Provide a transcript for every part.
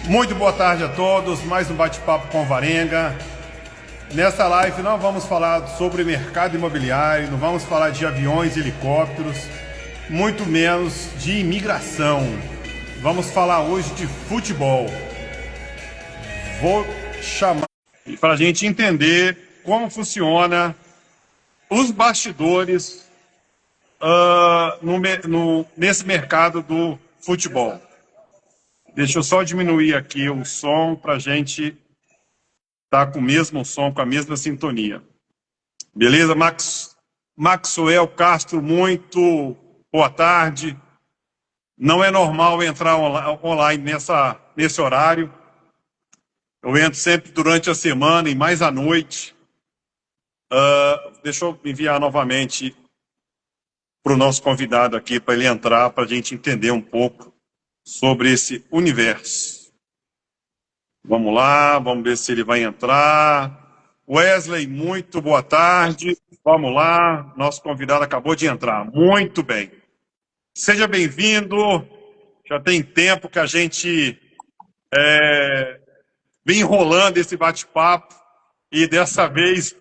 Muito boa tarde a todos, mais um bate-papo com o Varenga. Nessa live não vamos falar sobre mercado imobiliário, não vamos falar de aviões, helicópteros, muito menos de imigração. Vamos falar hoje de futebol. Vou chamar para a gente entender como funciona os bastidores nesse mercado do futebol. Deixa eu só diminuir aqui o som para a gente estar com o mesmo som, com a mesma sintonia. Beleza, Maxwell Castro, muito boa tarde. Não é normal entrar online nesse horário. Eu entro sempre durante a semana e mais à noite. Deixa eu enviar novamente para o nosso convidado aqui, para ele entrar, para a gente entender um pouco sobre esse universo. Vamos lá, vamos ver se ele vai entrar. Wesley, muito boa tarde. Vamos lá, nosso convidado acabou de entrar. Muito bem. Seja bem-vindo. Já tem tempo que a gente vem enrolando esse bate-papo e dessa vez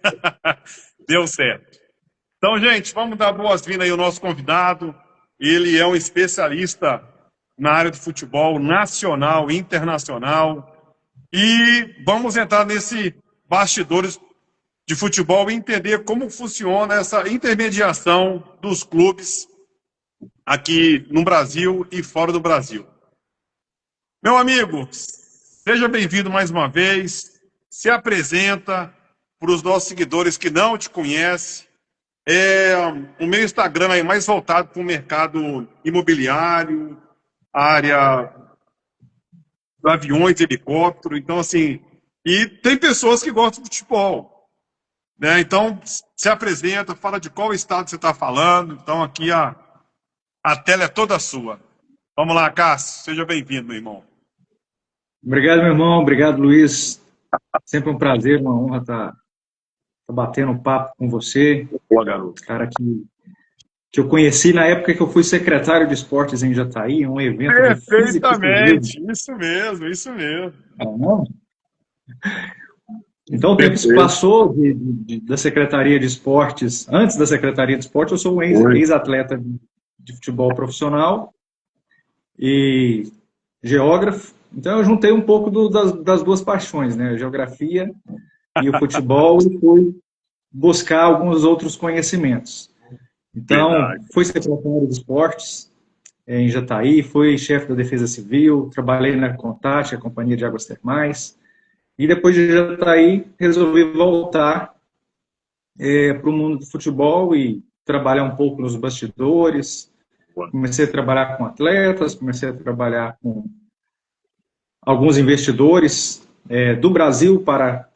deu certo. Então, gente, vamos dar boas-vindas aí ao nosso convidado. Ele é um especialista na área de futebol nacional e internacional. E vamos entrar nesse bastidores de futebol e entender como funciona essa intermediação dos clubes aqui no Brasil e fora do Brasil. Meu amigo, seja bem-vindo mais uma vez. Se apresenta para os nossos seguidores que não te conhecem. O meu Instagram é mais voltado para o mercado imobiliário, área de aviões, helicóptero, então assim, e tem pessoas que gostam de futebol, né? Então se apresenta, fala de qual estado você está falando. Então aqui a tela é toda sua. Vamos lá, Cássio, seja bem-vindo, meu irmão. Obrigado, meu irmão, obrigado, Luiz. Sempre um prazer, uma honra estar batendo um papo com você. Boa, garoto. Cara que eu conheci na época que eu fui secretário de esportes em Jataí, um evento de Perfeitamente, isso mesmo, isso mesmo. Então o tempo se passou da Secretaria de Esportes. Antes da Secretaria de Esportes, eu sou um ex-atleta de futebol profissional e geógrafo. Então eu juntei um pouco das duas paixões, né? A geografia e o futebol, e fui buscar alguns outros conhecimentos. Então, fui secretário de esportes em Jataí, fui chefe da Defesa Civil, trabalhei na Contat, a Companhia de Águas Termais, e depois de Jataí resolvi voltar para o mundo do futebol e trabalhar um pouco nos bastidores. Comecei a trabalhar com atletas, comecei a trabalhar com alguns investidores do Brasil para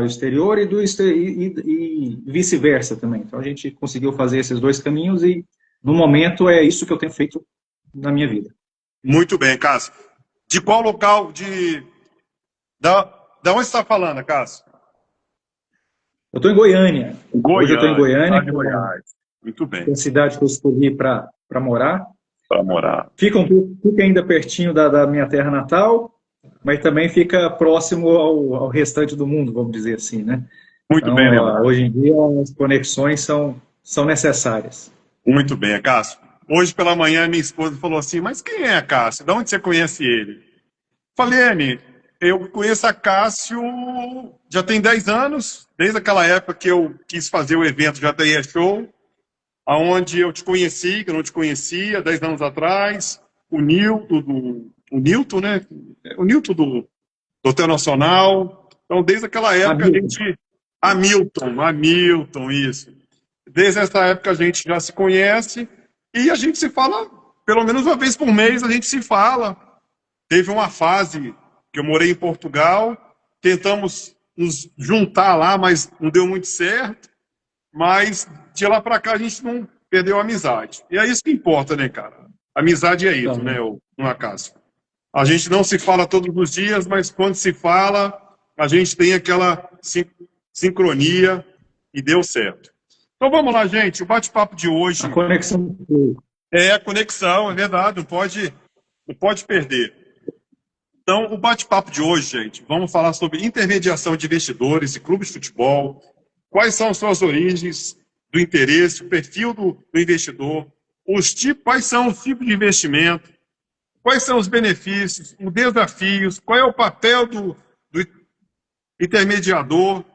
o exterior e vice-versa também. Então, a gente conseguiu fazer esses dois caminhos e, no momento, é isso que eu tenho feito na minha vida. Muito bem, Cássio. De qual local, da onde você está falando, Cássio? Eu estou em Goiânia. Hoje eu estou em Goiânia. Goiás. Muito bem. É a cidade que eu escolhi para morar. Para morar. Fica ainda pertinho da minha terra natal, mas também fica próximo ao restante do mundo, vamos dizer assim, né? Muito então, bem, lembrado. Hoje em dia, as conexões são necessárias. Muito bem, Cássio. Hoje pela manhã, minha esposa falou assim, mas quem é a Cássio? De onde você conhece ele? Falei, Anny, eu conheço a Cássio já tem 10 anos, desde aquela época que eu quis fazer o evento JTI Show, onde eu te conheci, que eu não te conhecia, 10 anos atrás, o Nilton, né? O Nilton do Hotel Nacional. Então, desde aquela época, Hamilton, isso. Desde essa época a gente já se conhece e a gente se fala, pelo menos uma vez por mês a gente se fala. Teve uma fase que eu morei em Portugal, tentamos nos juntar lá, mas não deu muito certo. Mas de lá para cá a gente não perdeu a amizade. E é isso que importa, né, cara? Amizade é isso, né, no acaso. A gente não se fala todos os dias, mas quando se fala, a gente tem aquela sincronia e deu certo. Então vamos lá, gente. O bate-papo de hoje... A conexão. A conexão, é verdade. Não pode perder. Então, o bate-papo de hoje, gente, vamos falar sobre intermediação de investidores e clubes de futebol, quais são suas origens do interesse, o perfil do investidor, quais são os tipos de investimento, quais são os benefícios, os desafios, qual é o papel do intermediador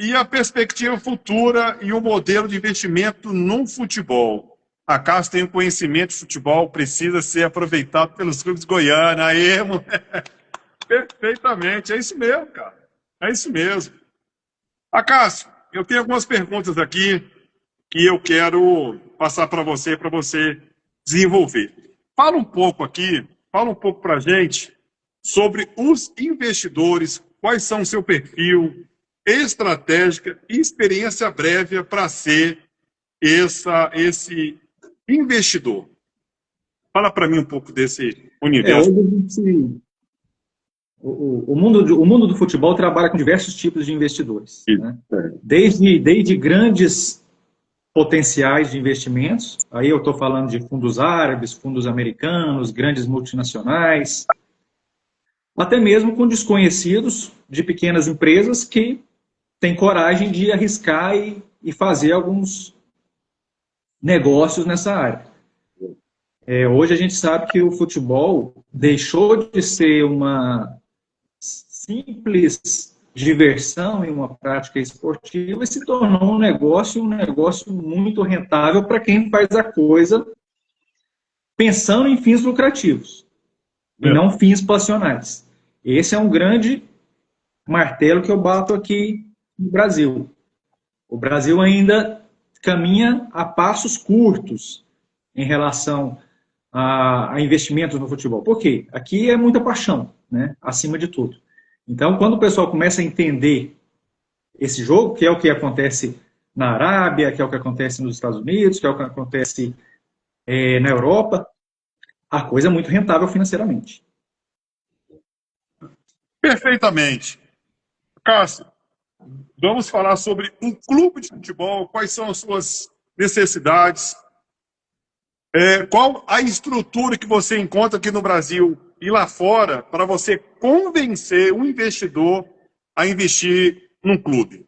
e a perspectiva futura e o modelo de investimento no futebol. Acaso tem um conhecimento de futebol, precisa ser aproveitado pelos clubes goianos. Aí, perfeitamente, é isso mesmo, cara. É isso mesmo. Acácio, eu tenho algumas perguntas aqui que eu quero passar para você desenvolver. Fala um pouco para a gente sobre os investidores, quais são o seu perfil, estratégica e experiência prévia para ser esse investidor. Fala para mim um pouco desse universo. O mundo do futebol trabalha com diversos tipos de investidores. Né? Desde grandes potenciais de investimentos, aí eu estou falando de fundos árabes, fundos americanos, grandes multinacionais, até mesmo com desconhecidos de pequenas empresas que têm coragem de arriscar e fazer alguns negócios nessa área. Hoje a gente sabe que o futebol deixou de ser uma simples diversão e uma prática esportiva e se tornou um negócio muito rentável para quem faz a coisa pensando em fins lucrativos e não fins passionais. Esse é um grande martelo que eu bato aqui no Brasil. O Brasil ainda caminha a passos curtos em relação a investimentos no futebol. Por quê? Aqui é muita paixão, né? Acima de tudo. Então, quando o pessoal começa a entender esse jogo, que é o que acontece na Arábia, que é o que acontece nos Estados Unidos, que é o que acontece na Europa, a coisa é muito rentável financeiramente. Perfeitamente. Cássio, vamos falar sobre um clube de futebol, quais são as suas necessidades, qual a estrutura que você encontra aqui no Brasil e lá fora para você convencer um investidor a investir num clube.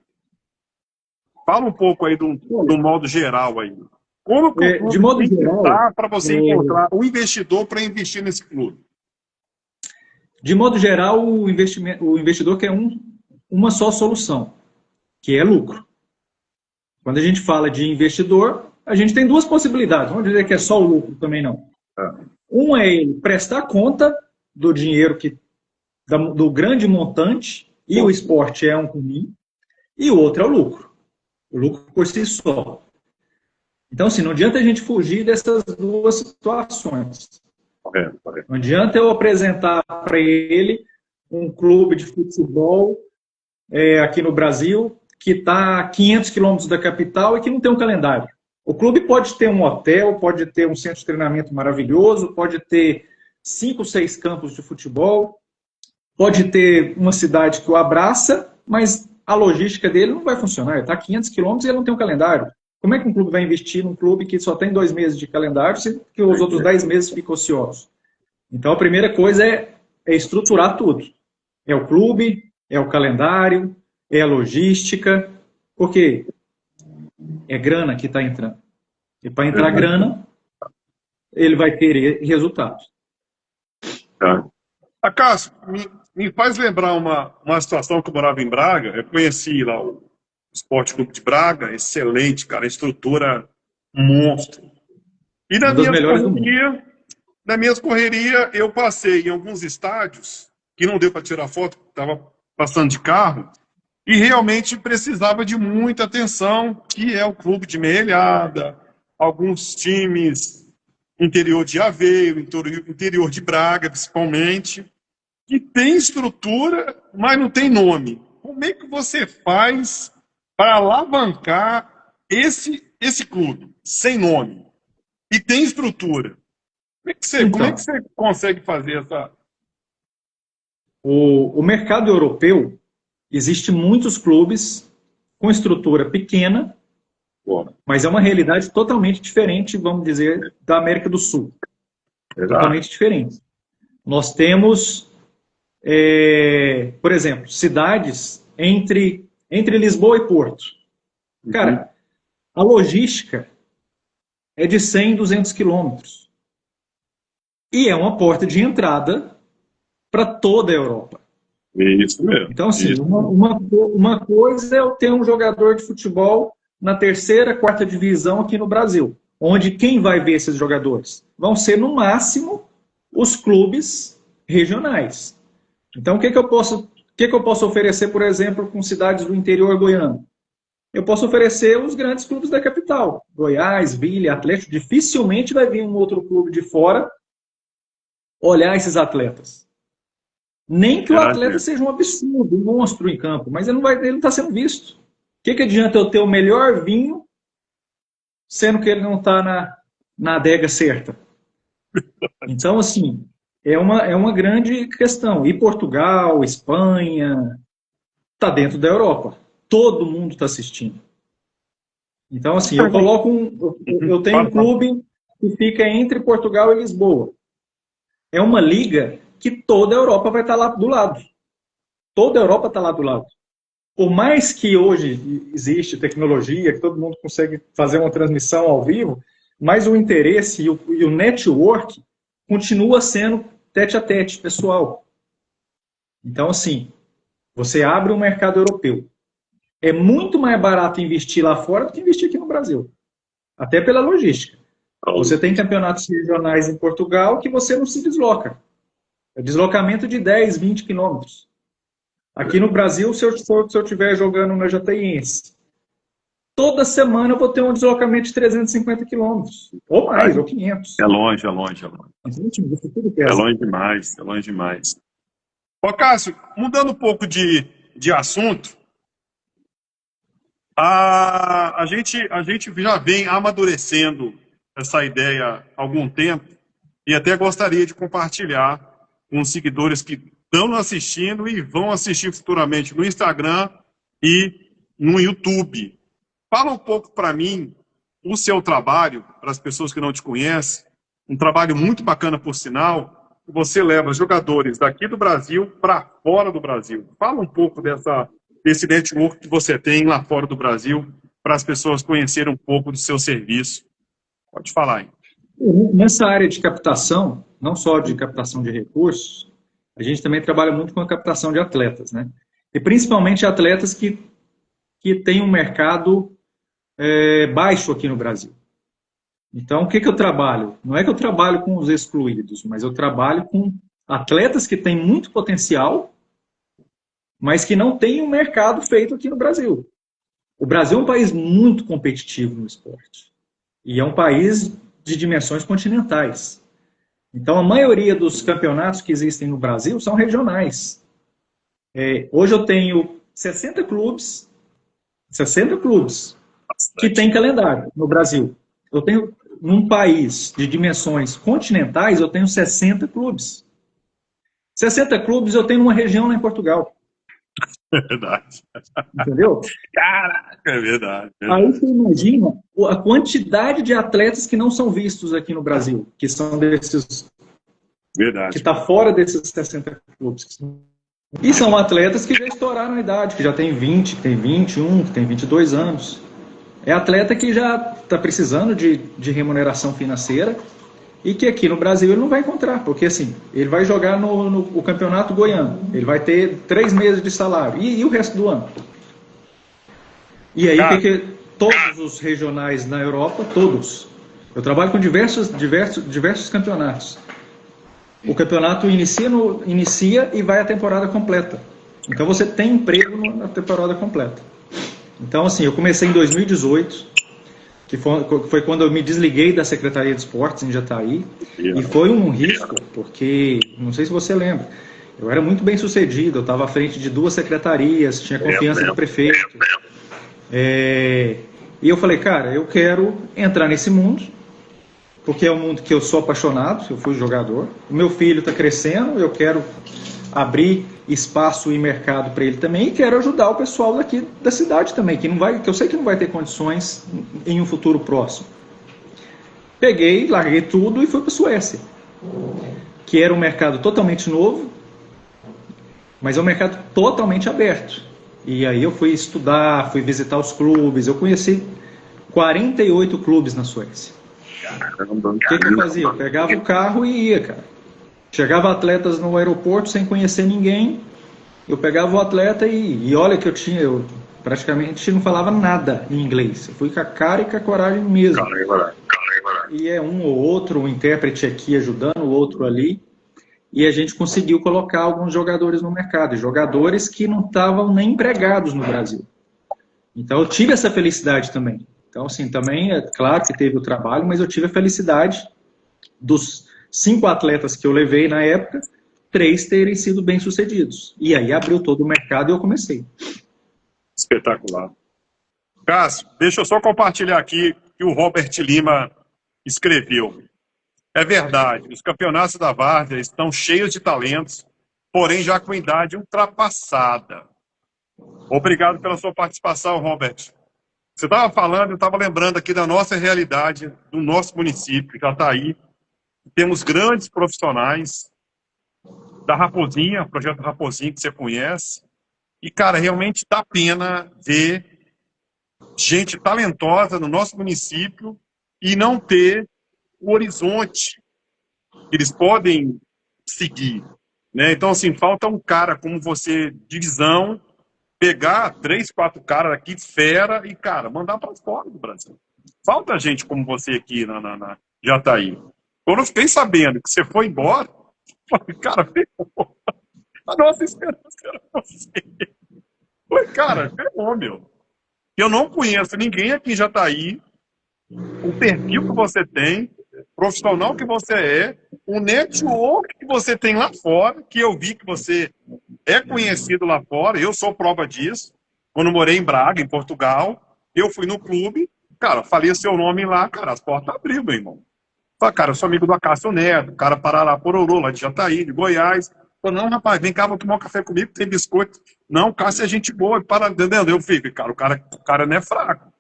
Fala um pouco aí do modo geral aí. Como que o clube tem que estar para você encontrar um investidor para investir nesse clube? De modo geral, o investidor quer uma só solução, que é lucro. Quando a gente fala de investidor, a gente tem duas possibilidades. Vamos dizer que é só o lucro, também não. Uma é ele prestar conta do dinheiro do grande montante, e o esporte é um caminho, e o outro é o lucro. O lucro por si só. Então, assim, não adianta a gente fugir dessas duas situações. Não adianta eu apresentar para ele um clube de futebol aqui no Brasil que está a 500 quilômetros da capital e que não tem um calendário. O clube pode ter um hotel, pode ter um centro de treinamento maravilhoso, pode ter 5, 6 campos de futebol, pode ter uma cidade que o abraça, mas a logística dele não vai funcionar. Ele está a 500 quilômetros e ele não tem um calendário. Como é que um clube vai investir num clube que só tem 2 meses de calendário, se que os outros 10 meses ficam ociosos? Então, a primeira coisa é estruturar tudo. É o clube, é o calendário, é a logística, porque é grana que está entrando. E para entrar grana, ele vai ter resultados. Cássio, me faz lembrar uma situação que eu morava em Braga. Eu conheci lá o Esporte Clube de Braga, excelente, cara, estrutura monstro. E na minha correria, eu passei em alguns estádios que não deu para tirar foto, estava passando de carro, e realmente precisava de muita atenção, que é o Clube de Meia-Ilhada, alguns times interior de Aveiro, interior de Braga, principalmente, que tem estrutura, mas não tem nome. Como é que você faz para alavancar esse clube sem nome e tem estrutura? Como é que você consegue fazer essa... O mercado europeu, existe muitos clubes com estrutura pequena, mas é uma realidade totalmente diferente, vamos dizer, da América do Sul. Totalmente diferente. Nós temos por exemplo, cidades entre Lisboa e Porto. Cara, a logística é de 100, 200 quilômetros. E é uma porta de entrada para toda a Europa. Isso mesmo. Então, assim, uma coisa é eu ter um jogador de futebol na terceira, quarta divisão aqui no Brasil, onde quem vai ver esses jogadores? Vão ser, no máximo, os clubes regionais. Então, o que eu posso oferecer, por exemplo, com cidades do interior goiano? Eu posso oferecer os grandes clubes da capital. Goiás, Vila, Atlético. Dificilmente vai vir um outro clube de fora olhar esses atletas. Nem que o atleta seja um absurdo, um monstro em campo, mas ele não está sendo visto. O que adianta eu ter o melhor vinho, sendo que ele não está na adega certa? Então, assim, é uma grande questão. E Portugal, Espanha, está dentro da Europa. Todo mundo está assistindo. Então, assim, eu tenho um clube que fica entre Portugal e Lisboa. É uma liga que toda a Europa vai estar lá do lado. Toda a Europa está lá do lado. Por mais que hoje existe tecnologia, que todo mundo consegue fazer uma transmissão ao vivo, mas o interesse e o network continua sendo tete-a-tete, pessoal. Então, assim, você abre um mercado europeu. É muito mais barato investir lá fora do que investir aqui no Brasil. Até pela logística. Você tem campeonatos regionais em Portugal que você não se desloca. É deslocamento de 10, 20 quilômetros. Aqui no Brasil, se eu estiver jogando na Jataiense, toda semana eu vou ter um deslocamento de 350 quilômetros. Ou mais, ou 500. É longe. É longe demais. Ô, Cássio, mudando um pouco de assunto, a gente já vem amadurecendo essa ideia há algum tempo e até gostaria de compartilhar com os seguidores que estão assistindo e vão assistir futuramente no Instagram e no YouTube. Fala um pouco para mim o seu trabalho, para as pessoas que não te conhecem, um trabalho muito bacana, por sinal, que você leva jogadores daqui do Brasil para fora do Brasil. Fala um pouco desse network que você tem lá fora do Brasil, para as pessoas conhecerem um pouco do seu serviço. Pode falar aí. Nessa área de captação, não só de captação de recursos, a gente também trabalha muito com a captação de atletas, né? E principalmente atletas que têm um mercado baixo aqui no Brasil. Então, o que eu trabalho? Não é que eu trabalho com os excluídos, mas eu trabalho com atletas que têm muito potencial, mas que não têm um mercado feito aqui no Brasil. O Brasil é um país muito competitivo no esporte. E é um país de dimensões continentais. Então, a maioria dos campeonatos que existem no Brasil são regionais. Hoje eu tenho 60 clubes que têm calendário no Brasil. Eu tenho, num país de dimensões continentais, eu tenho 60 clubes. 60 clubes eu tenho numa região lá em Portugal. É verdade. Entendeu? Caraca, é verdade. Aí você imagina a quantidade de atletas que não são vistos aqui no Brasil, que são desses... Verdade. Que está fora desses 60 clubes. E são atletas que já estouraram a idade, que já tem 20, que tem 21, que tem 22 anos. É atleta que já está precisando de remuneração financeira e que aqui no Brasil ele não vai encontrar, porque assim, ele vai jogar no campeonato goiano, ele vai ter 3 meses de salário, e o resto do ano? E aí, todos os regionais na Europa, todos, eu trabalho com diversos campeonatos. O campeonato inicia e vai a temporada completa. Então você tem emprego na temporada completa. Então, assim, eu comecei em 2018, que foi quando eu me desliguei da Secretaria de Esportes em Jataí, e foi um risco, porque, não sei se você lembra, eu era muito bem sucedido, eu estava à frente de 2 secretarias, tinha confiança do prefeito. E eu falei, cara, eu quero entrar nesse mundo, porque é um mundo que eu sou apaixonado, eu fui jogador, o meu filho está crescendo, eu quero abrir espaço e mercado para ele também, e quero ajudar o pessoal daqui da cidade também, que eu sei que não vai ter condições em um futuro próximo. Peguei, larguei tudo e fui para a Suécia, que era um mercado totalmente novo, Mas é um mercado totalmente aberto. E aí eu fui estudar, fui visitar os clubes, eu conheci 48 clubes na Suécia. O que eu fazia? Eu pegava o carro e ia, cara. Chegava atletas no aeroporto sem conhecer ninguém, eu pegava o atleta e olha que eu praticamente não falava nada em inglês. Eu fui com a cara e com a coragem mesmo. E é um ou outro, um intérprete aqui ajudando, o outro ali. E a gente conseguiu colocar alguns jogadores no mercado, jogadores que não estavam nem empregados no Brasil. Então eu tive essa felicidade também. Então, assim, também é claro que teve o trabalho, mas eu tive a felicidade dos 5 atletas que eu levei na época, 3 terem sido bem-sucedidos. E aí abriu todo o mercado e eu comecei. Espetacular. Cássio, deixa eu só compartilhar aqui que o Robert Lima escreveu. É verdade, os campeonatos da Várzea estão cheios de talentos, porém já com idade ultrapassada. Obrigado pela sua participação, Robert. Você estava falando, eu estava lembrando aqui da nossa realidade, do nosso município, Jataí. Temos grandes profissionais da Raposinha, o projeto Raposinha, que você conhece. E, cara, realmente dá pena ver gente talentosa no nosso município e não ter o horizonte que eles podem seguir, né? Então, assim, falta um cara como você, de visão, pegar 3, 4 caras aqui, fera, e, cara, mandar para fora do Brasil. Falta gente como você aqui na Jataí. Quando eu fiquei sabendo que você foi embora, eu falei, cara, ferrou. A nossa esperança era você. Falei, cara, ferrou, meu. Eu não conheço ninguém aqui em Jataí, o perfil que você tem, profissional que você é, o network que você tem lá fora, que eu vi que você é conhecido lá fora, eu sou prova disso. Quando morei em Braga, em Portugal, eu fui no clube, cara, falei seu nome lá, cara, as portas abriram, meu irmão. Falei, cara, eu sou amigo do Acácio Neto, cara Parará Pororô, lá de Jataí, de Goiás. Falei, não, rapaz, vem cá, vou tomar um café comigo, tem biscoito. Não, o Cássio é gente boa, para, entendendo? Eu fico, cara, o cara não é fraco.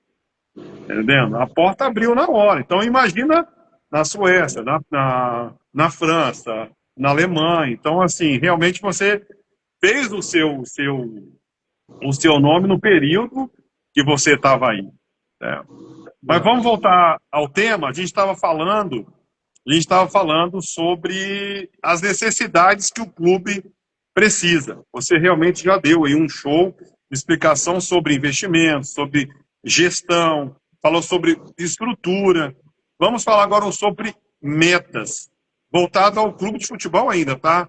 Entendendo? A porta abriu na hora. Então, imagina na Suécia, na França, na Alemanha. Então, assim, realmente você fez o seu nome no período que você estava aí. Né? Mas vamos voltar ao tema. A gente estava falando sobre as necessidades que o clube precisa. Você realmente já deu aí um show de explicação sobre investimentos, sobre gestão, falou sobre estrutura. Vamos falar agora sobre metas, voltado ao clube de futebol ainda, tá?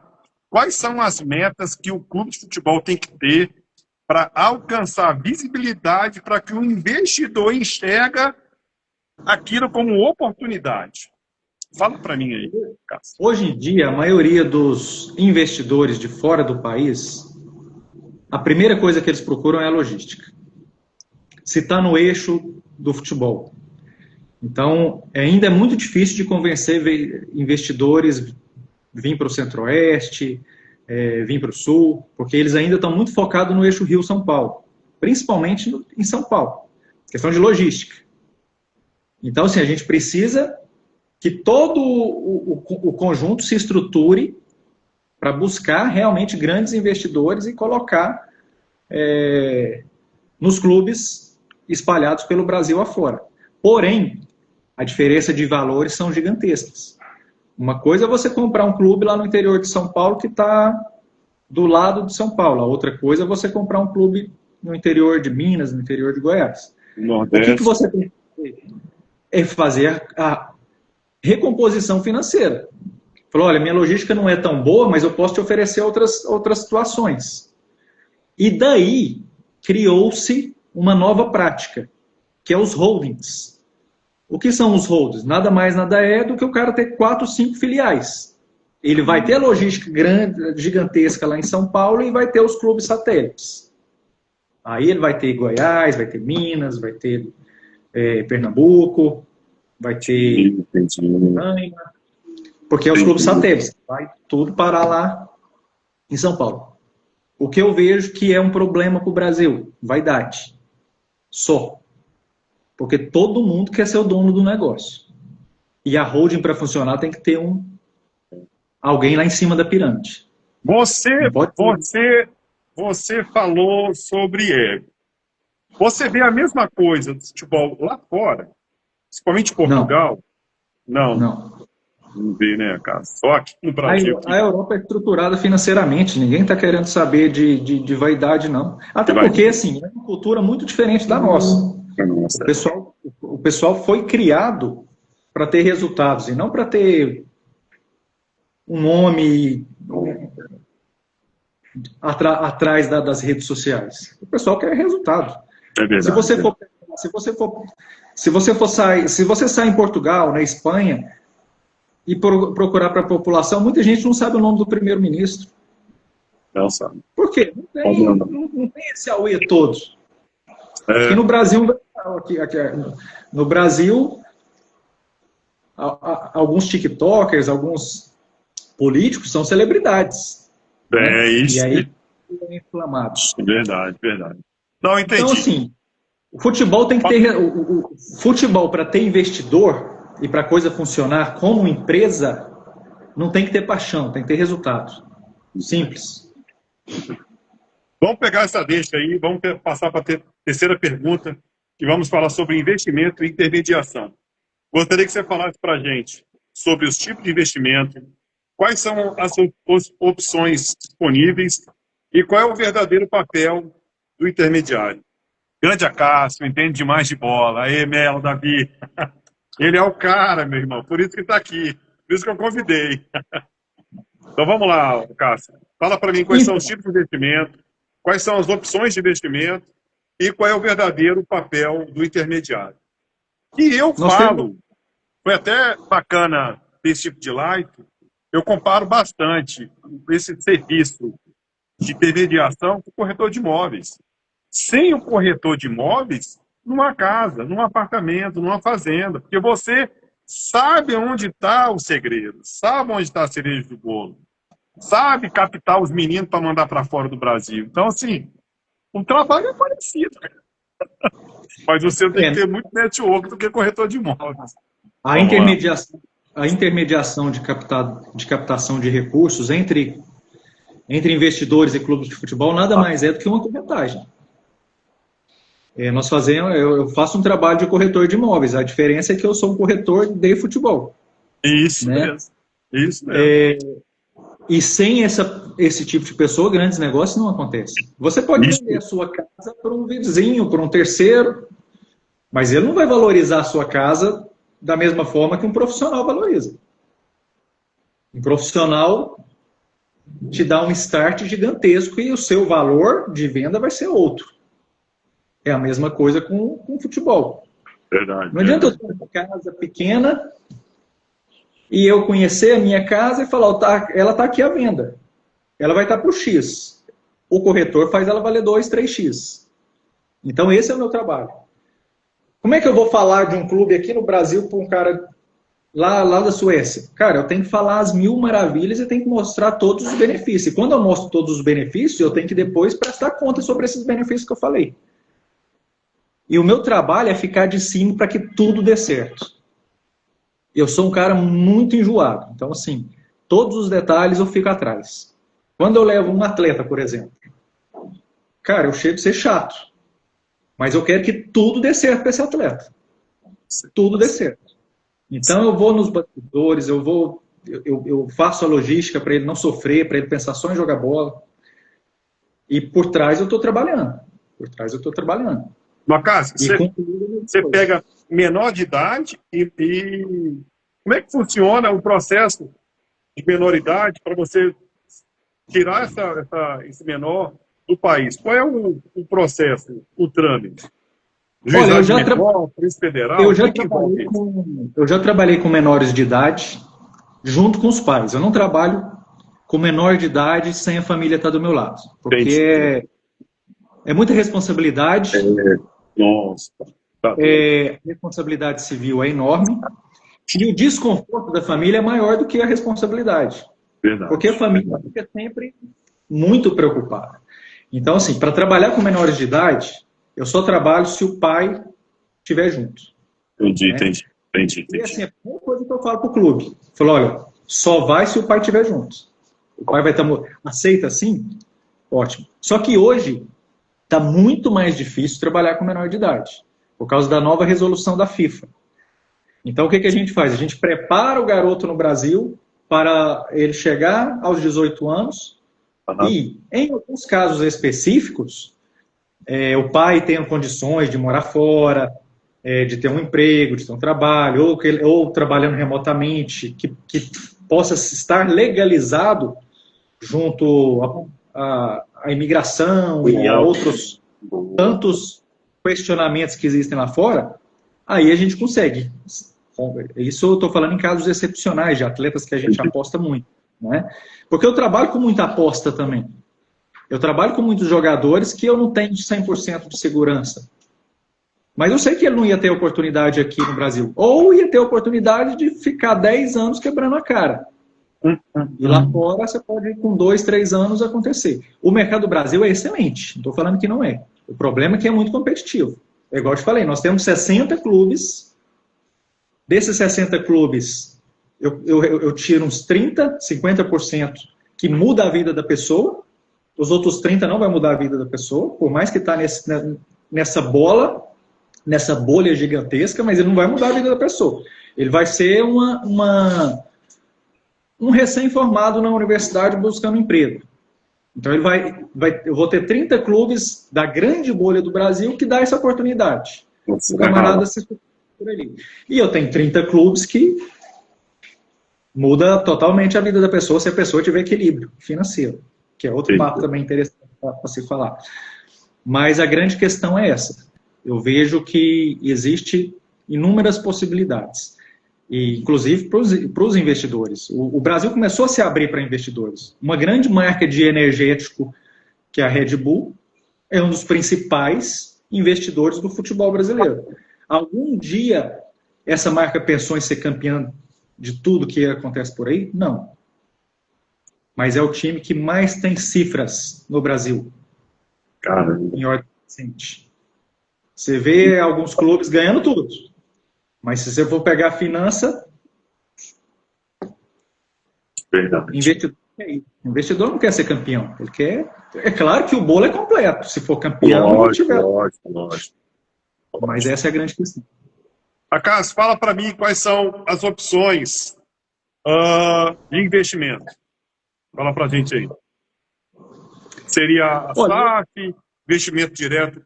Quais são as metas que o clube de futebol tem que ter para alcançar visibilidade, para que o investidor enxerga aquilo como oportunidade? Fala para mim aí, Cássio. Hoje em dia, a maioria dos investidores de fora do país, a primeira coisa que eles procuram é a logística. Se está no eixo do futebol. Então, ainda é muito difícil de convencer investidores vir para o Centro-Oeste, vir para o Sul, porque eles ainda estão muito focados no eixo Rio-São Paulo, principalmente em São Paulo. Questão de logística. Então, assim, a gente precisa que todo o conjunto se estruture para buscar realmente grandes investidores e colocar nos clubes espalhados pelo Brasil afora. Porém, a diferença de valores são gigantescas. Uma coisa é você comprar um clube lá no interior de São Paulo que está do lado de São Paulo. A outra coisa é você comprar um clube no interior de Minas, no interior de Goiás. Nordeste. O que você tem que fazer? É fazer a recomposição financeira. Falou, olha, minha logística não é tão boa, mas eu posso te oferecer outras situações. E daí criou-se uma nova prática, que é os holdings. O que são os holdings? Nada mais, nada é do que o cara ter 4, 5 filiais. Ele vai ter a logística grande, gigantesca lá em São Paulo e vai ter os clubes satélites. Aí ele vai ter Goiás, vai ter Minas, vai ter Pernambuco, vai ter porque é os clubes satélites. Vai tudo parar lá em São Paulo. O que eu vejo que é um problema para o Brasil? Vaidade. Só. Porque todo mundo quer ser o dono do negócio. E a holding, para funcionar, tem que ter alguém lá em cima da pirâmide. Você falou sobre ego. Você vê a mesma coisa do futebol lá fora, principalmente em Portugal? Não vê, né, cara? Só aqui no Brasil. A Europa é estruturada financeiramente, ninguém está querendo saber de vaidade, não. Até porque, assim, é uma cultura muito diferente da nossa. O pessoal foi criado para ter resultados e não para ter um nome atrás das redes sociais. O pessoal quer resultado. É verdade. Se você sai em Portugal, na Espanha, e procurar para a população, muita gente não sabe o nome do primeiro-ministro. Não sabe. Por quê? Não tem esse auê todo. Aqui no Brasil, alguns tiktokers, alguns políticos são celebridades. Isso. E aí, inflamados. Verdade. Não, entendi. Então, assim, o futebol tem que ter... O futebol, para ter investidor e para a coisa funcionar como empresa, não tem que ter paixão, tem que ter resultado. Simples. Vamos pegar essa deixa aí, vamos passar para a terceira pergunta, e vamos falar sobre investimento e intermediação. Gostaria que você falasse para a gente sobre os tipos de investimento, quais são as opções disponíveis e qual é o verdadeiro papel do intermediário. Grande Acácio, entende demais de bola. Aí, Melo, Davi. Ele é o cara, meu irmão, por isso que está aqui, por isso que eu convidei. Então vamos lá, Cássio. Fala para mim quais são os tipos de investimento, quais são as opções de investimento e qual é o verdadeiro papel do intermediário. E eu falo, foi até bacana ter esse tipo de live, eu comparo bastante esse serviço de intermediação com o corretor de imóveis. Sem o corretor de imóveis, numa casa, num apartamento, numa fazenda, porque você sabe onde está o segredo, sabe onde está a cereja do bolo, sabe captar os meninos para mandar para fora do Brasil. Então, assim, o trabalho é parecido, mas você tem que ter muito network do que corretor de imóveis. A intermediação de captação de recursos entre investidores e clubes de futebol nada mais é do que uma corretagem. Eu faço um trabalho de corretor de imóveis. A diferença é que eu sou um corretor de futebol. Isso mesmo. Isso mesmo. E sem esse tipo de pessoa, grandes negócios não acontecem. Você pode vender a sua casa para um vizinho, para um terceiro, mas ele não vai valorizar a sua casa da mesma forma que um profissional valoriza. Um profissional te dá um start gigantesco e o seu valor de venda vai ser outro. É a mesma coisa com futebol. Verdade. Não adianta eu ter uma casa pequena e eu conhecer a minha casa e falar, ela está aqui à venda. Ela vai estar por X. O corretor faz ela valer 2, 3X. Então esse é o meu trabalho. Como é que eu vou falar de um clube aqui no Brasil para um cara lá da Suécia? Cara, eu tenho que falar as mil maravilhas e tenho que mostrar todos os benefícios. E quando eu mostro todos os benefícios, eu tenho que depois prestar conta sobre esses benefícios que eu falei. E o meu trabalho é ficar de cima para que tudo dê certo. Eu sou um cara muito enjoado. Então, assim, todos os detalhes eu fico atrás. Quando eu levo um atleta, por exemplo, cara, eu chego a ser chato. Mas eu quero que tudo dê certo para esse atleta. Tudo dê certo. Então, eu vou nos bastidores, eu faço a logística para ele não sofrer, para ele pensar só em jogar bola. E por trás eu estou trabalhando. Macássio, você pega menor de idade e como é que funciona o processo de menoridade para você tirar esse menor do país? Qual é o processo, o trâmite? Olha, eu já trabalhei com menores de idade junto com os pais. Eu não trabalho com menor de idade sem a família estar do meu lado. Porque é muita responsabilidade. Nossa. Responsabilidade civil é enorme. E o desconforto da família é maior do que a responsabilidade. Verdade. Porque a família fica sempre muito preocupada. Então, assim, para trabalhar com menores de idade, eu só trabalho se o pai estiver junto. Entendi. E assim, a primeira coisa que eu falo para o clube, eu falo, olha, só vai se o pai estiver junto. O pai vai estar... Aceita assim? Ótimo. Só que hoje está muito mais difícil trabalhar com menor de idade, por causa da nova resolução da FIFA. Então, o que a gente faz? A gente prepara o garoto no Brasil para ele chegar aos 18 anos e, em alguns casos específicos, o pai tenha condições de morar fora, de ter um emprego, de ter um trabalho, ou trabalhando remotamente, que possa estar legalizado junto à imigração e a outros tantos questionamentos que existem lá fora, aí a gente consegue. Isso eu estou falando em casos excepcionais, de atletas que a gente aposta muito, né? Porque eu trabalho com muita aposta também. Eu trabalho com muitos jogadores que eu não tenho 100% de segurança. Mas eu sei que ele não ia ter oportunidade aqui no Brasil. Ou ia ter oportunidade de ficar 10 anos quebrando a cara. E lá fora você pode ir com 2, 3 anos acontecer. O mercado do Brasil é excelente. Não estou falando que não é. O problema é que é muito competitivo. É igual eu te falei, nós temos 60 clubes. Desses 60 clubes, eu tiro uns 30, 50% que muda a vida da pessoa. Os outros 30 não vai mudar a vida da pessoa, por mais que está nessa bolha gigantesca, mas ele não vai mudar a vida da pessoa. Ele vai ser um recém-formado na universidade buscando emprego. Então eu vou ter 30 clubes da grande bolha do Brasil que dá essa oportunidade. O camarada se por ali. E eu tenho 30 clubes que muda totalmente a vida da pessoa se a pessoa tiver equilíbrio financeiro, que é outro papo também interessante para se falar. Mas a grande questão é essa. Eu vejo que existe inúmeras possibilidades, e inclusive para os investidores. O Brasil começou a se abrir para investidores. Uma grande marca de energético, que é a Red Bull, é um dos principais investidores do futebol brasileiro. Algum dia essa marca pensou em ser campeã de tudo que acontece por aí? Não. Mas é o time que mais tem cifras no Brasil. Caramba. Em ordem crescente. Você vê alguns clubes ganhando tudo. Mas se você for pegar a finança... Verdade. Investidor não quer ser campeão. Ele quer... É claro que o bolo é completo. Se for campeão, lógico. Mas essa é a grande questão. Acácio, fala para mim quais são as opções de investimento. Fala para a gente aí. Seria a SAF, investimento direto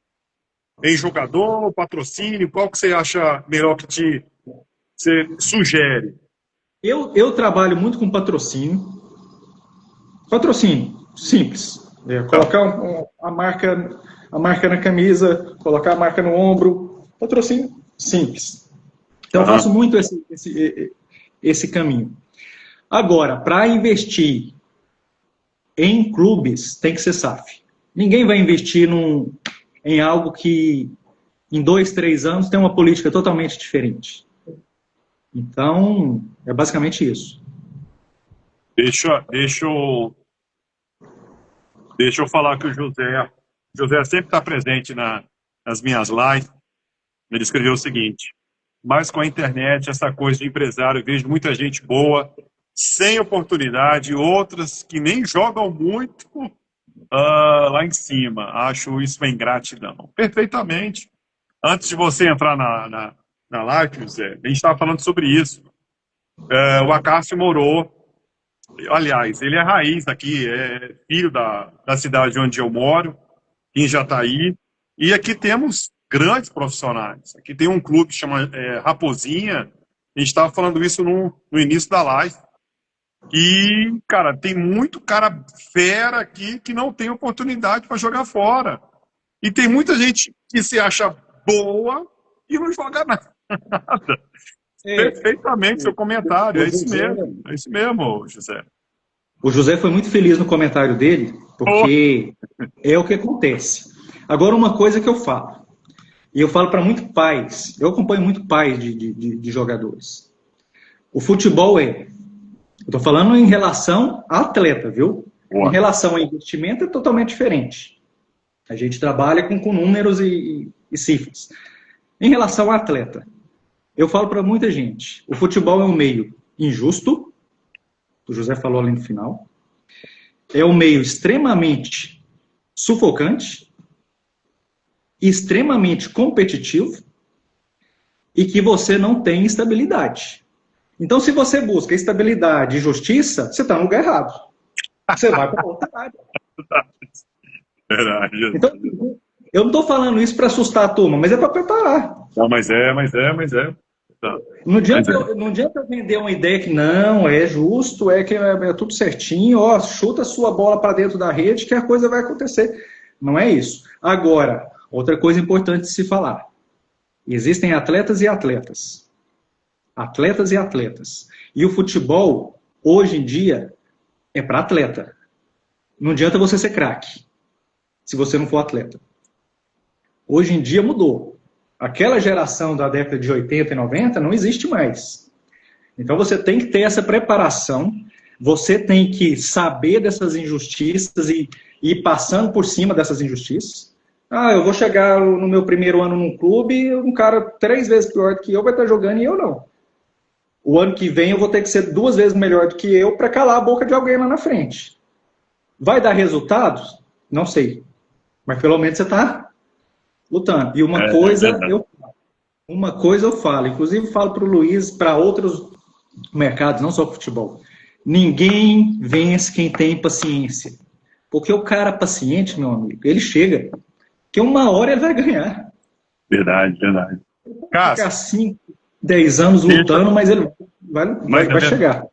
em jogador, patrocínio? Qual que você acha melhor que você sugere? Eu trabalho muito com patrocínio. Patrocínio, simples. Colocar a marca na camisa, colocar a marca no ombro. Patrocínio, simples. Então eu faço muito esse caminho. Agora, para investir em clubes, tem que ser SAF. Ninguém vai investir em algo que em 2, 3 anos tem uma política totalmente diferente. Então, é basicamente isso. Deixa eu falar que o José sempre está presente nas minhas lives. Ele escreveu o seguinte: mas com a internet, essa coisa de empresário, eu vejo muita gente boa, sem oportunidade, outras que nem jogam muito lá em cima. Acho isso uma ingratidão. Perfeitamente. Antes de você entrar na live, José, a gente estava falando sobre isso. O Acácio morou, aliás, ele é raiz aqui, é filho da cidade onde eu moro, em Jataí, e aqui temos grandes profissionais. Aqui tem um clube que chama Raposinha, a gente estava falando isso no início da live, e, cara, tem muito cara fera aqui que não tem oportunidade para jogar fora. E tem muita gente que se acha boa e não joga nada. Perfeitamente seu comentário, é isso mesmo, José. O José foi muito feliz no comentário dele, porque é o que acontece. Agora, uma coisa que eu falo, e eu falo para muitos pais, eu acompanho muito pais de jogadores. O futebol eu estou falando em relação a atleta, viu? Boa. Em relação a investimento é totalmente diferente. A gente trabalha com números e cifras. Em relação a atleta, eu falo para muita gente, o futebol é um meio injusto, o José falou ali no final, é um meio extremamente sufocante, extremamente competitivo e que você não tem estabilidade. Então, se você busca estabilidade e justiça, você está no lugar errado. Você vai para outra área. Verdade. Então, eu não estou falando isso para assustar a turma, mas é para preparar. Não, mas é. Tá. Não adianta eu vender uma ideia que não, é justo, que é tudo certinho, ó, chuta a sua bola para dentro da rede que a coisa vai acontecer. Não é isso. Agora, outra coisa importante de se falar. Existem atletas e atletas. Atletas e atletas. E o futebol, hoje em dia, é para atleta. Não adianta você ser craque, se você não for atleta. Hoje em dia mudou. Aquela geração da década de 80 e 90 não existe mais. Então você tem que ter essa preparação, você tem que saber dessas injustiças e ir passando por cima dessas injustiças. Ah, eu vou chegar no meu primeiro ano num clube e um cara 3 vezes pior do que eu vai estar jogando e eu não. O ano que vem eu vou ter que ser 2 vezes melhor do que eu para calar a boca de alguém lá na frente. Vai dar resultados? Não sei. Mas pelo menos você está lutando. E uma coisa eu falo, inclusive falo para o Luiz, para outros mercados, não só futebol. Ninguém vence quem tem paciência. Porque o cara paciente, meu amigo, ele chega, que uma hora ele vai ganhar. Verdade. Ele vai ficar 5, 10 anos lutando, mas ele vai chegar.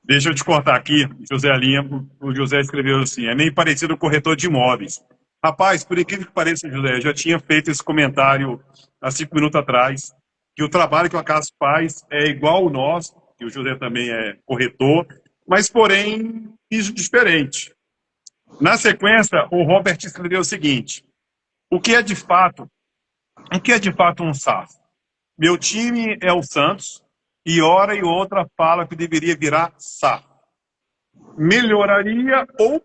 Deixa eu te cortar aqui, José Linha. O José escreveu assim: é meio parecido com corretor de imóveis. Rapaz, por incrível que pareça, José, eu já tinha feito esse comentário há 5 minutos atrás, que o trabalho que o Acaso faz é igual ao nosso, que o José também é corretor, mas, porém, isso diferente. Na sequência, o Robert escreveu o seguinte: o que é de fato um SaaS? Meu time é o Santos, e hora e outra fala que deveria virar SaaS. Melhoraria ou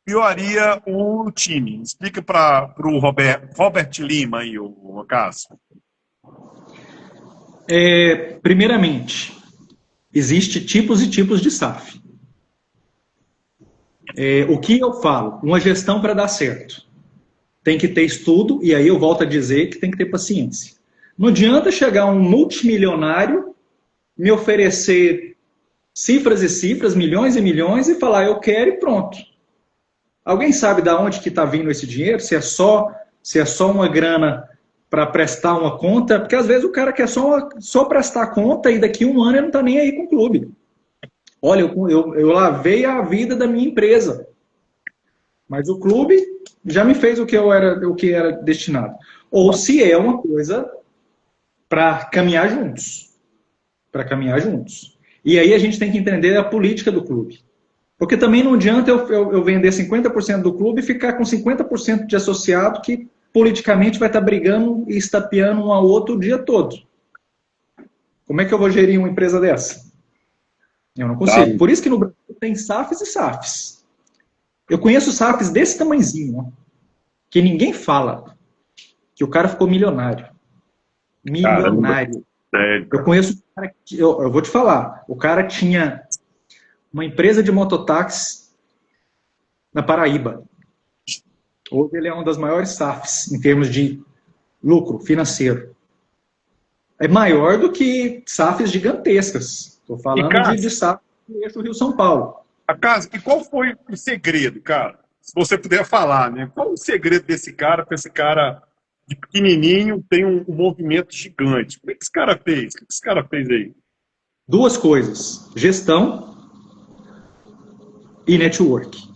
pioraria o time? Explica para o Robert Lima aí, o caso. Primeiramente, existem tipos e tipos de SAF. O que eu falo? Uma gestão para dar certo. Tem que ter estudo, e aí eu volto a dizer que tem que ter paciência. Não adianta chegar um multimilionário, me oferecer cifras e cifras, milhões e milhões, e falar, eu quero e pronto. Alguém sabe de onde que está vindo esse dinheiro? Se é só uma grana para prestar uma conta? Porque às vezes o cara quer só prestar conta e daqui a um ano ele não está nem aí com o clube. Olha, eu lavei a vida da minha empresa, mas o clube já me fez o que era destinado. Ou se é uma coisa para caminhar juntos. Para caminhar juntos. E aí a gente tem que entender a política do clube. Porque também não adianta eu vender 50% do clube e ficar com 50% de associado que politicamente vai estar brigando e estapeando um ao outro o dia todo. Como é que eu vou gerir uma empresa dessa? Eu não consigo. Por isso que no Brasil tem SAFs e SAFs. Eu conheço SAFs desse tamanhozinho, que ninguém fala que o cara ficou milionário. Milionário. Eu conheço um cara que, eu vou te falar, o cara tinha uma empresa de mototáxi na Paraíba. Hoje ele é uma das maiores SAFs em termos de lucro financeiro. É maior do que SAFs gigantescas. Estou falando de SAF do eixo Rio-São Paulo. Acaso, e qual foi o segredo, cara? Se você puder falar, né? Qual o segredo desse cara para esse cara de pequenininho tem um movimento gigante? O que esse cara fez? O que esse cara fez aí? 2 coisas: gestão e network.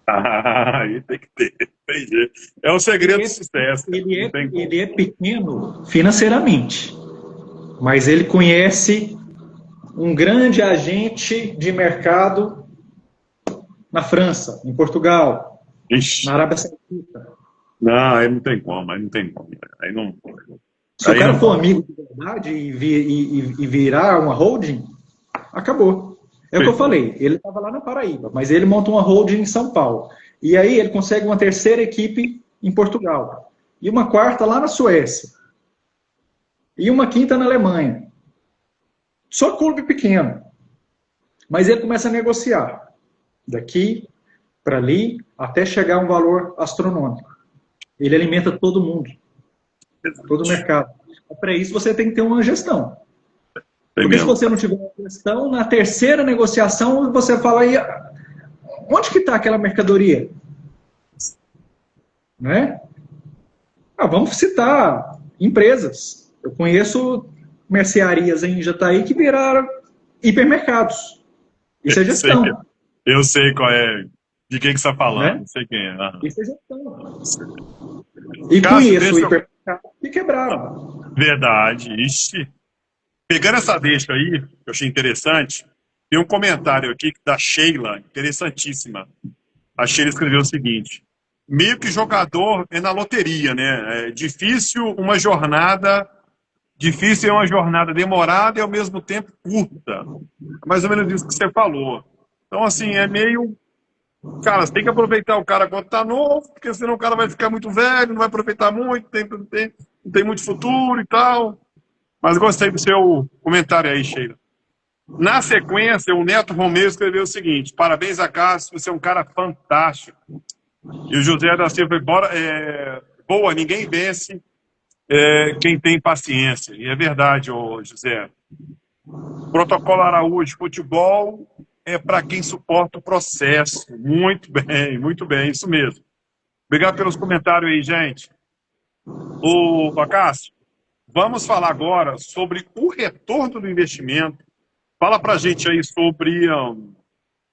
Aí tem que ter. Entendi. É o segredo do sucesso. Ele é pequeno financeiramente, mas ele conhece um grande agente de mercado na França, em Portugal, Ixi. na Arábia Saudita. Não, aí não tem como, Aí não. Se o cara for amigo de verdade e virar uma holding, acabou. É o que eu falei, ele estava lá na Paraíba, mas ele monta uma holding em São Paulo. E aí ele consegue uma 3ª equipe em Portugal. E uma 4ª lá na Suécia. E uma 5ª na Alemanha. Só clube pequeno. Mas ele começa a negociar. Daqui para ali, até chegar a um valor astronômico. Ele alimenta todo mundo, todo o mercado. Para isso, você tem que ter uma gestão. Porque se você não tiver uma gestão, na terceira negociação, você fala aí, onde que está aquela mercadoria? Né? Vamos citar empresas. Eu conheço mercearias em Jataí que viraram hipermercados. Isso é gestão. Eu sei qual é, de quem que você está falando, né? Não sei quem é. Isso é gestão. E conheço hipermercados que quebraram. Verdade. Ixi. Pegando essa deixa aí, que eu achei interessante, tem um comentário aqui da Sheila, interessantíssima. A Sheila escreveu o seguinte: meio que jogador é na loteria, né? Difícil é uma jornada demorada e ao mesmo tempo curta. É mais ou menos isso que você falou. Então, assim, é meio... Cara, você tem que aproveitar o cara quando tá novo, porque senão o cara vai ficar muito velho, não vai aproveitar muito, não tem muito futuro e tal. Mas gostei do seu comentário aí, Sheila. Na sequência, o Neto Romeu escreveu o seguinte: parabéns a Cássio, você é um cara fantástico. E o José da Silva, boa, ninguém vence quem tem paciência. E é verdade, José. Protocolo Araújo, futebol é para quem suporta o processo. Muito bem, isso mesmo. Obrigado pelos comentários aí, gente. Cássio, vamos falar agora sobre o retorno do investimento. Fala para a gente aí sobre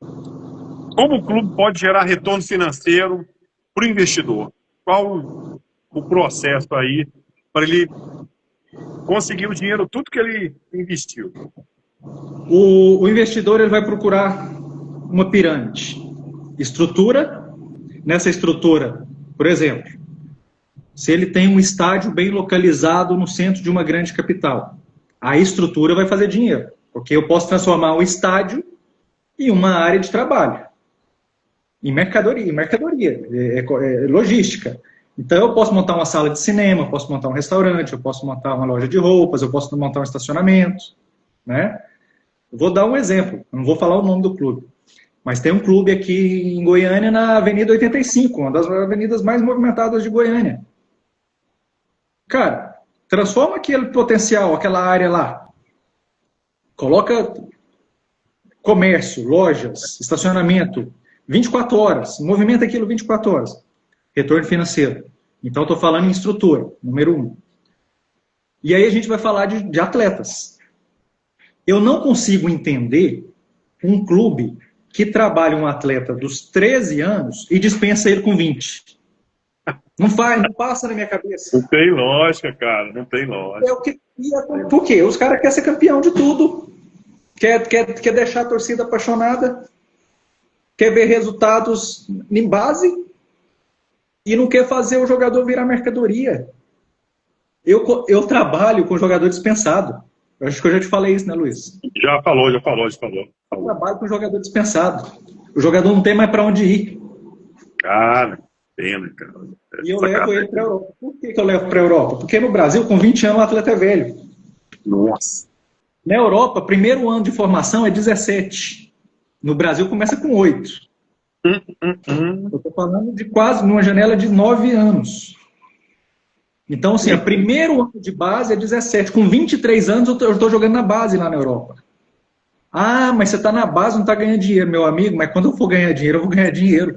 como o clube pode gerar retorno financeiro para o investidor. Qual o processo aí para ele conseguir o dinheiro, tudo que ele investiu? O investidor ele vai procurar uma pirâmide. Estrutura. Nessa estrutura, por exemplo, se ele tem um estádio bem localizado no centro de uma grande capital, a estrutura vai fazer dinheiro. Porque eu posso transformar o estádio em uma área de trabalho. Em mercadoria, logística. Então eu posso montar uma sala de cinema, eu posso montar um restaurante, eu posso montar uma loja de roupas, eu posso montar um estacionamento. Né? Eu vou dar um exemplo, eu não vou falar o nome do clube. Mas tem um clube aqui em Goiânia, na Avenida 85, uma das avenidas mais movimentadas de Goiânia. Cara, transforma aquele potencial, aquela área lá. Coloca comércio, lojas, estacionamento, 24 horas. Movimenta aquilo 24 horas. Retorno financeiro. Então, estou falando em estrutura, número 1. E aí a gente vai falar de atletas. Eu não consigo entender um clube que trabalha um atleta dos 13 anos e dispensa ele com 20. Não passa na minha cabeça. Não tem lógica, cara, não tem lógica. Por quê? Os caras querem ser campeão de tudo. Quer deixar a torcida apaixonada, quer ver resultados em base e não quer fazer o jogador virar mercadoria. Eu trabalho com jogador dispensado. Eu acho que eu já te falei isso, né, Luiz? Já falou. Eu trabalho com jogador dispensado. O jogador não tem mais para onde ir. Cara, pena, cara. E eu levo ele para a Europa. Por que eu levo para a Europa? Porque no Brasil, com 20 anos, o atleta é velho. Nossa. Na Europa, primeiro ano de formação é 17. No Brasil, começa com 8. Eu estou falando de quase numa janela de 9 anos. Então, assim, o primeiro ano de base é 17. Com 23 anos, eu estou jogando na base lá na Europa. Ah, mas você está na base, não está ganhando dinheiro, meu amigo. Mas quando eu for ganhar dinheiro, eu vou ganhar dinheiro.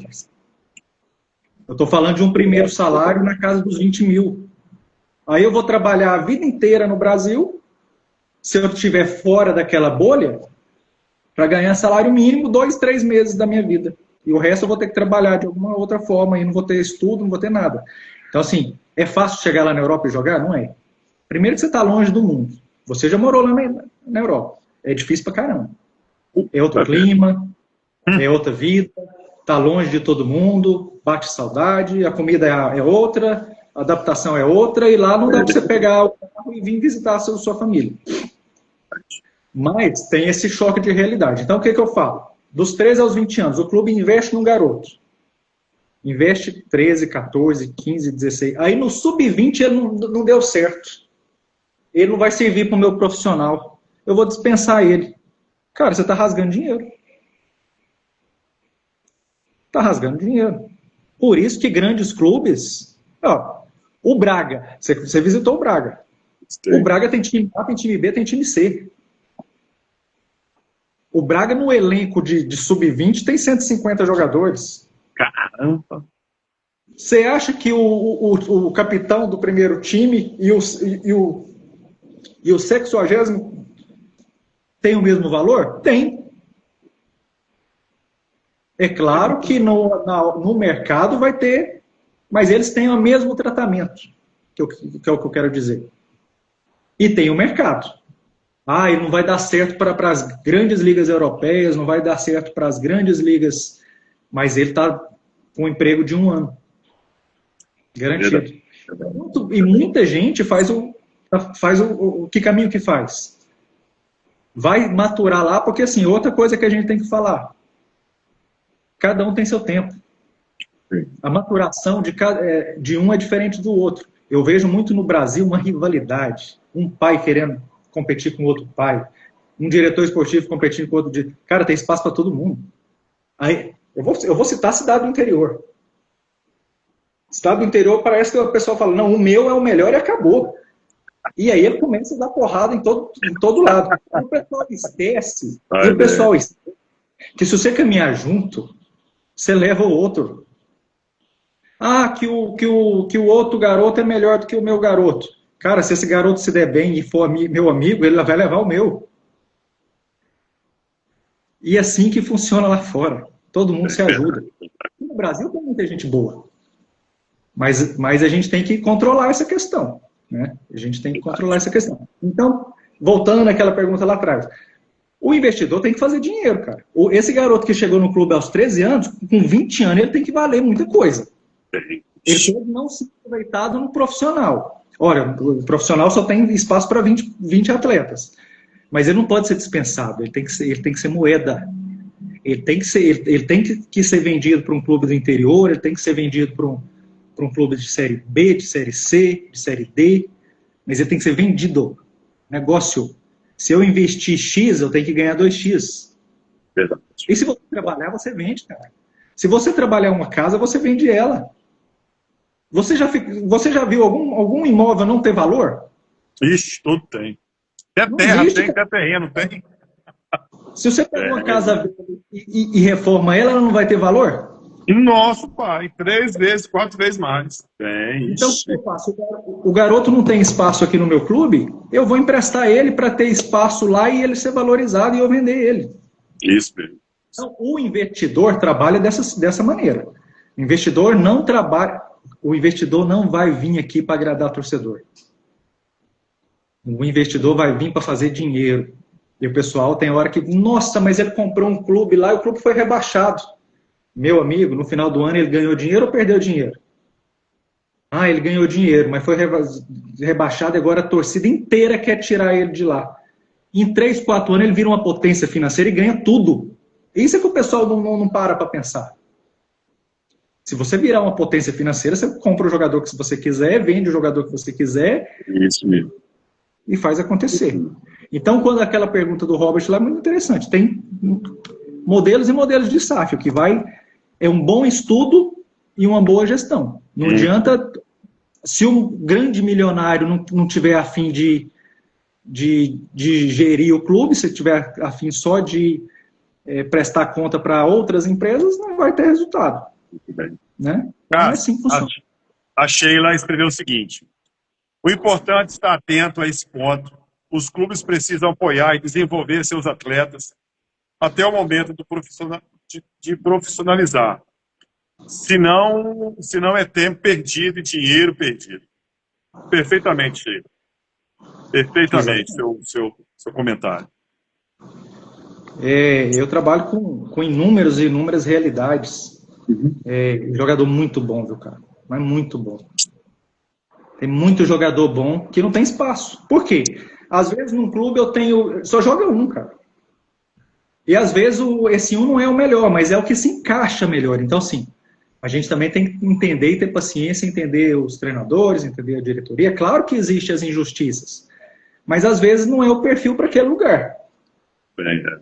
Eu estou falando de um primeiro salário na casa dos 20 mil. Aí eu vou trabalhar a vida inteira no Brasil, se eu estiver fora daquela bolha, para ganhar salário mínimo 2, 3 meses da minha vida. E o resto eu vou ter que trabalhar de alguma outra forma, e não vou ter estudo, não vou ter nada. Então, assim, é fácil chegar lá na Europa e jogar? Não é. Primeiro que você está longe do mundo. Você já morou lá na Europa. É difícil pra caramba. É outro clima, é outra vida, tá longe de todo mundo, bate saudade, a comida é outra, a adaptação é outra, e lá não dá para você pegar o carro e vir visitar a sua família. Mas tem esse choque de realidade. Então, o que eu falo? Dos 13 aos 20 anos, o clube investe num garoto. Investe 13, 14, 15, 16. Aí no sub-20 ele não deu certo. Ele não vai servir para o meu profissional. Eu vou dispensar ele. Cara, você está rasgando dinheiro. está rasgando dinheiro. Por isso que grandes clubes... Ó, o Braga, você visitou o Braga. Sim. O Braga tem time A, tem time B, tem time C. O Braga, no elenco de sub-20, tem 150 jogadores. Caramba! Você acha que o capitão do primeiro time e o 60º tem o mesmo valor? Tem. É claro que no mercado vai ter, mas eles têm o mesmo tratamento, que é o que eu quero dizer. E tem o mercado. Ah, ele não vai dar certo para as grandes ligas europeias, não vai dar certo para as grandes ligas, mas ele está com um emprego de 1 ano. Garantido. E muita gente faz que caminho que faz? Vai maturar lá, porque assim, outra coisa que a gente tem que falar, cada um tem seu tempo. A maturação de um é diferente do outro. Eu vejo muito no Brasil uma rivalidade, um pai querendo competir com outro pai, um diretor esportivo competindo com outro diretor. Cara, tem espaço para todo mundo. Aí, eu vou citar a cidade do interior. Estado do interior parece que o pessoal fala, não, o meu é o melhor e acabou. E aí ele começa a dar porrada em todo lado. O pessoal esquece, que se você caminhar junto, você leva o outro. Ah, que o outro garoto é melhor do que o meu garoto. Cara, se esse garoto se der bem e for meu amigo, ele vai levar o meu. E é assim que funciona lá fora. Todo mundo se ajuda. No Brasil tem muita gente boa. Mas a gente tem que controlar essa questão. Né? A gente tem que controlar essa questão. Então, voltando àquela pergunta lá atrás. O investidor tem que fazer dinheiro, cara. Esse garoto que chegou no clube aos 13 anos, com 20 anos, ele tem que valer muita coisa. Ele pode não ser aproveitado no profissional. Olha, o profissional só tem espaço para 20 atletas. Mas ele não pode ser dispensado. Ele tem que ser moeda. Ele tem que ser vendido para um clube do interior, ele tem que ser vendido para um clube de série B, de série C, de série D, mas ele tem que ser vendido. Negócio. Se eu investir X, eu tenho que ganhar 2X. Verdade. E se você trabalhar, você vende, cara. Se você trabalhar uma casa, você vende ela. Você já viu algum imóvel não ter valor? Ixi, tudo tem. Até terra existe, tem, até terreno tem. Se você pega uma casa e reforma ela não vai ter valor? Nossa, pai, 3 vezes, 4 vezes mais. Tem. Então, o que eu faço? O garoto não tem espaço aqui no meu clube, eu vou emprestar ele para ter espaço lá e ele ser valorizado e eu vender ele. Isso mesmo. Então, o investidor trabalha dessa maneira. O investidor não vai vir aqui para agradar o torcedor. O investidor vai vir para fazer dinheiro. E o pessoal tem hora que, nossa, mas ele comprou um clube lá e o clube foi rebaixado. Meu amigo, no final do ano ele ganhou dinheiro ou perdeu dinheiro? Ah, ele ganhou dinheiro, mas foi rebaixado e agora a torcida inteira quer tirar ele de lá. Em 3, 4 anos ele vira uma potência financeira e ganha tudo. Isso é que o pessoal não para pensar. Se você virar uma potência financeira, você compra o jogador que você quiser, vende o jogador que você quiser. Isso mesmo. E faz acontecer. Então, quando aquela pergunta do Robert lá é muito interessante. Tem modelos e modelos de SAF, o que é um bom estudo e uma boa gestão. Não adianta, se um grande milionário não tiver a fim de gerir o clube, se tiver a fim só de prestar conta para outras empresas, não vai ter resultado. Muito bem. Né? Cara, é assim que funciona. A Sheila escreveu o seguinte: o importante é estar atento a esse ponto. Os clubes precisam apoiar e desenvolver seus atletas até o momento de profissionalizar. Senão é tempo perdido e dinheiro perdido. Perfeitamente, Sheila. Perfeitamente, seu comentário. Eu trabalho com inúmeras realidades. Jogador muito bom, viu, cara? Mas muito bom. Tem muito jogador bom que não tem espaço. Por quê? Às vezes num clube só joga um, cara. E às vezes esse um não é o melhor, mas é o que se encaixa melhor. Então, sim, a gente também tem que entender e ter paciência, entender os treinadores, entender a diretoria. Claro que existem as injustiças, mas às vezes não é o perfil para aquele lugar.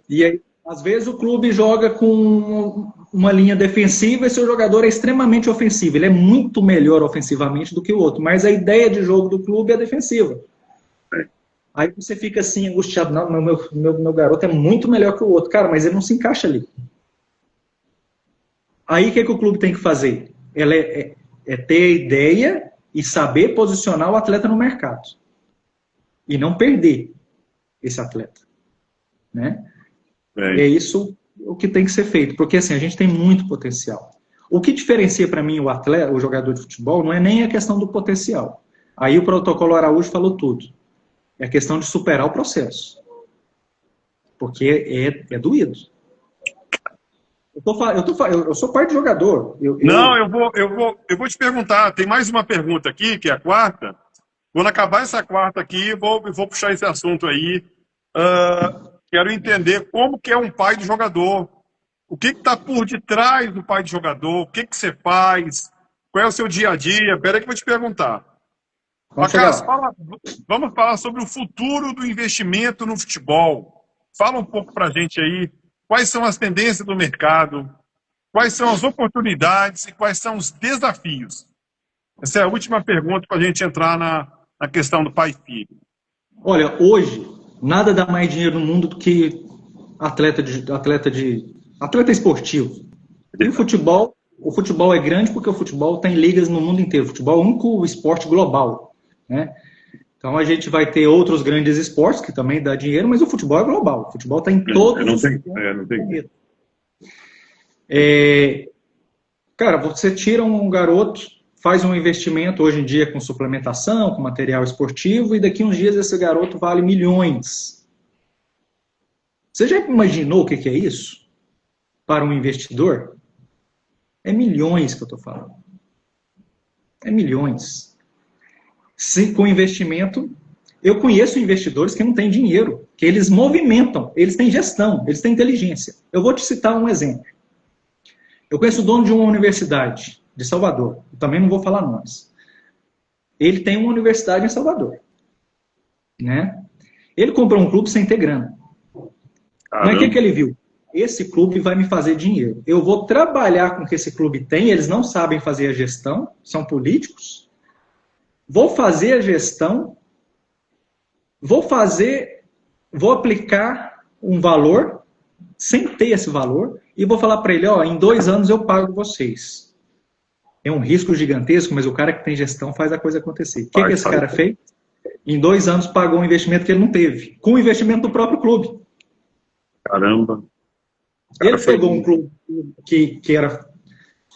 E aí Às vezes o clube joga com uma linha defensiva e seu jogador é extremamente ofensivo. Ele é muito melhor ofensivamente do que o outro, mas a ideia de jogo do clube é defensiva. Aí você fica assim, angustiado. Não, meu garoto é muito melhor que o outro. Cara, mas ele não se encaixa ali. Aí o que o clube tem que fazer? Ela é ter a ideia e saber posicionar o atleta no mercado. E não perder esse atleta. Né? É isso o que tem que ser feito. Porque assim, a gente tem muito potencial. O que diferencia para mim o atleta, o jogador de futebol, não é nem a questão do potencial. Aí o protocolo Araújo falou tudo. É a questão de superar o processo. Porque é doído. Eu sou parte de jogador. Não, eu vou te perguntar. Tem mais uma pergunta aqui, que é a quarta. Quando acabar essa quarta aqui, vou puxar esse assunto aí. Quero entender como que é um pai de jogador. O que está por detrás do pai de jogador? O que você faz? Qual é o seu dia a dia? Espera aí que eu vou te perguntar. Acas, vamos falar sobre o futuro do investimento no futebol. Fala um pouco para a gente aí. Quais são as tendências do mercado? Quais são as oportunidades e quais são os desafios? Essa é a última pergunta para a gente entrar na questão do pai e filho. Olha, hoje, nada dá mais dinheiro no mundo do que atleta esportivo. E o futebol é grande porque o futebol tem ligas no mundo inteiro. O futebol é o único esporte global. Né? Então a gente vai ter outros grandes esportes que também dá dinheiro, mas o futebol é global. O futebol está em todos os planetas. Cara, você tira um garoto, faz um investimento hoje em dia com suplementação, com material esportivo, e daqui uns dias esse garoto vale milhões. Você já imaginou o que é isso? Para um investidor? É milhões que eu estou falando. É milhões. Com investimento, eu conheço investidores que não têm dinheiro, que eles movimentam, eles têm gestão, eles têm inteligência. Eu vou te citar um exemplo. Eu conheço o dono de uma universidade de Salvador. Eu também não vou falar nomes. Ele tem uma universidade em Salvador. Né? Ele comprou um clube sem ter grana. Mas o que ele viu? Esse clube vai me fazer dinheiro. Eu vou trabalhar com o que esse clube tem, eles não sabem fazer a gestão, são políticos. Vou fazer a gestão, vou aplicar um valor, sem ter esse valor, e vou falar para ele, em 2 anos eu pago vocês. É um risco gigantesco, mas o cara que tem gestão faz a coisa acontecer. O que esse cara fez? Em 2 anos pagou um investimento que ele não teve, com o investimento do próprio clube. Caramba. Ele pegou um clube que era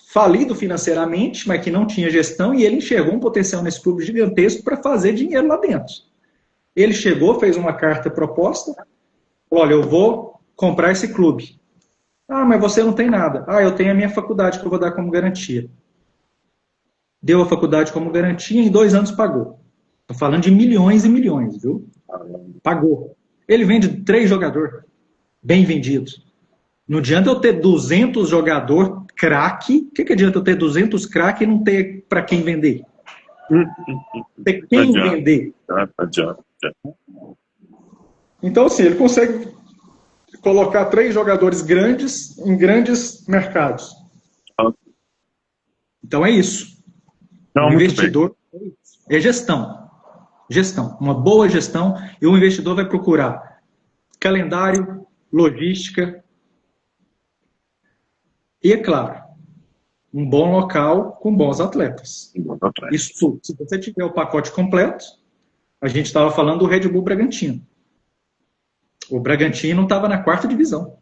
falido financeiramente, mas que não tinha gestão, e ele enxergou um potencial nesse clube gigantesco para fazer dinheiro lá dentro. Ele chegou, fez uma carta proposta, olha, eu vou comprar esse clube. Ah, mas você não tem nada. Ah, eu tenho a minha faculdade que eu vou dar como garantia. Deu a faculdade como garantia, em 2 anos pagou. Estou falando de milhões e milhões, viu? Pagou. Ele vende 3 jogadores bem vendidos. Não adianta eu ter 200 jogador craque. O que adianta eu ter 200 craque e não ter para quem vender? Ter quem vender. Então, assim, ele consegue colocar 3 jogadores grandes em grandes mercados. Então é isso. O investidor é gestão. Gestão. Uma boa gestão. E o investidor vai procurar calendário, logística. E, é claro, um bom local com bons atletas. Isso tudo. Se você tiver o pacote completo, a gente estava falando do Red Bull Bragantino. O Bragantino estava na 4ª divisão.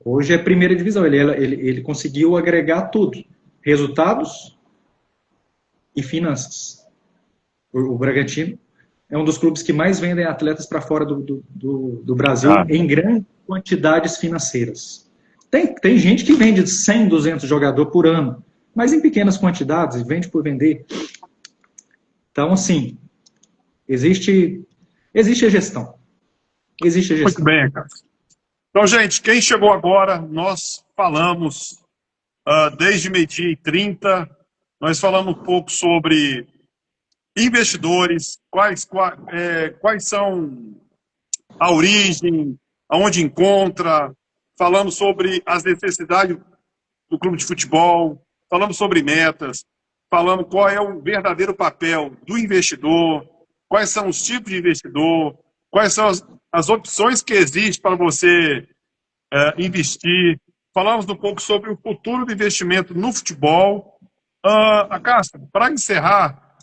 Hoje é a 1ª divisão. Ele conseguiu agregar tudo. Resultados e finanças. O Bragantino é um dos clubes que mais vendem atletas para fora do Brasil em grandes quantidades financeiras. Tem gente que vende 100, 200 jogadores por ano, mas em pequenas quantidades, e vende por vender. Então, assim, existe a gestão. Existe a gestão. Muito bem, cara. Então, gente, quem chegou agora, nós falamos desde 12h30, nós falamos um pouco sobre investidores, quais são a origem, aonde encontra, falamos sobre as necessidades do clube de futebol, falamos sobre metas, falamos qual é o verdadeiro papel do investidor, quais são os tipos de investidor, quais são as opções que existem para você investir. Falamos um pouco sobre o futuro do investimento no futebol. Castro, para encerrar,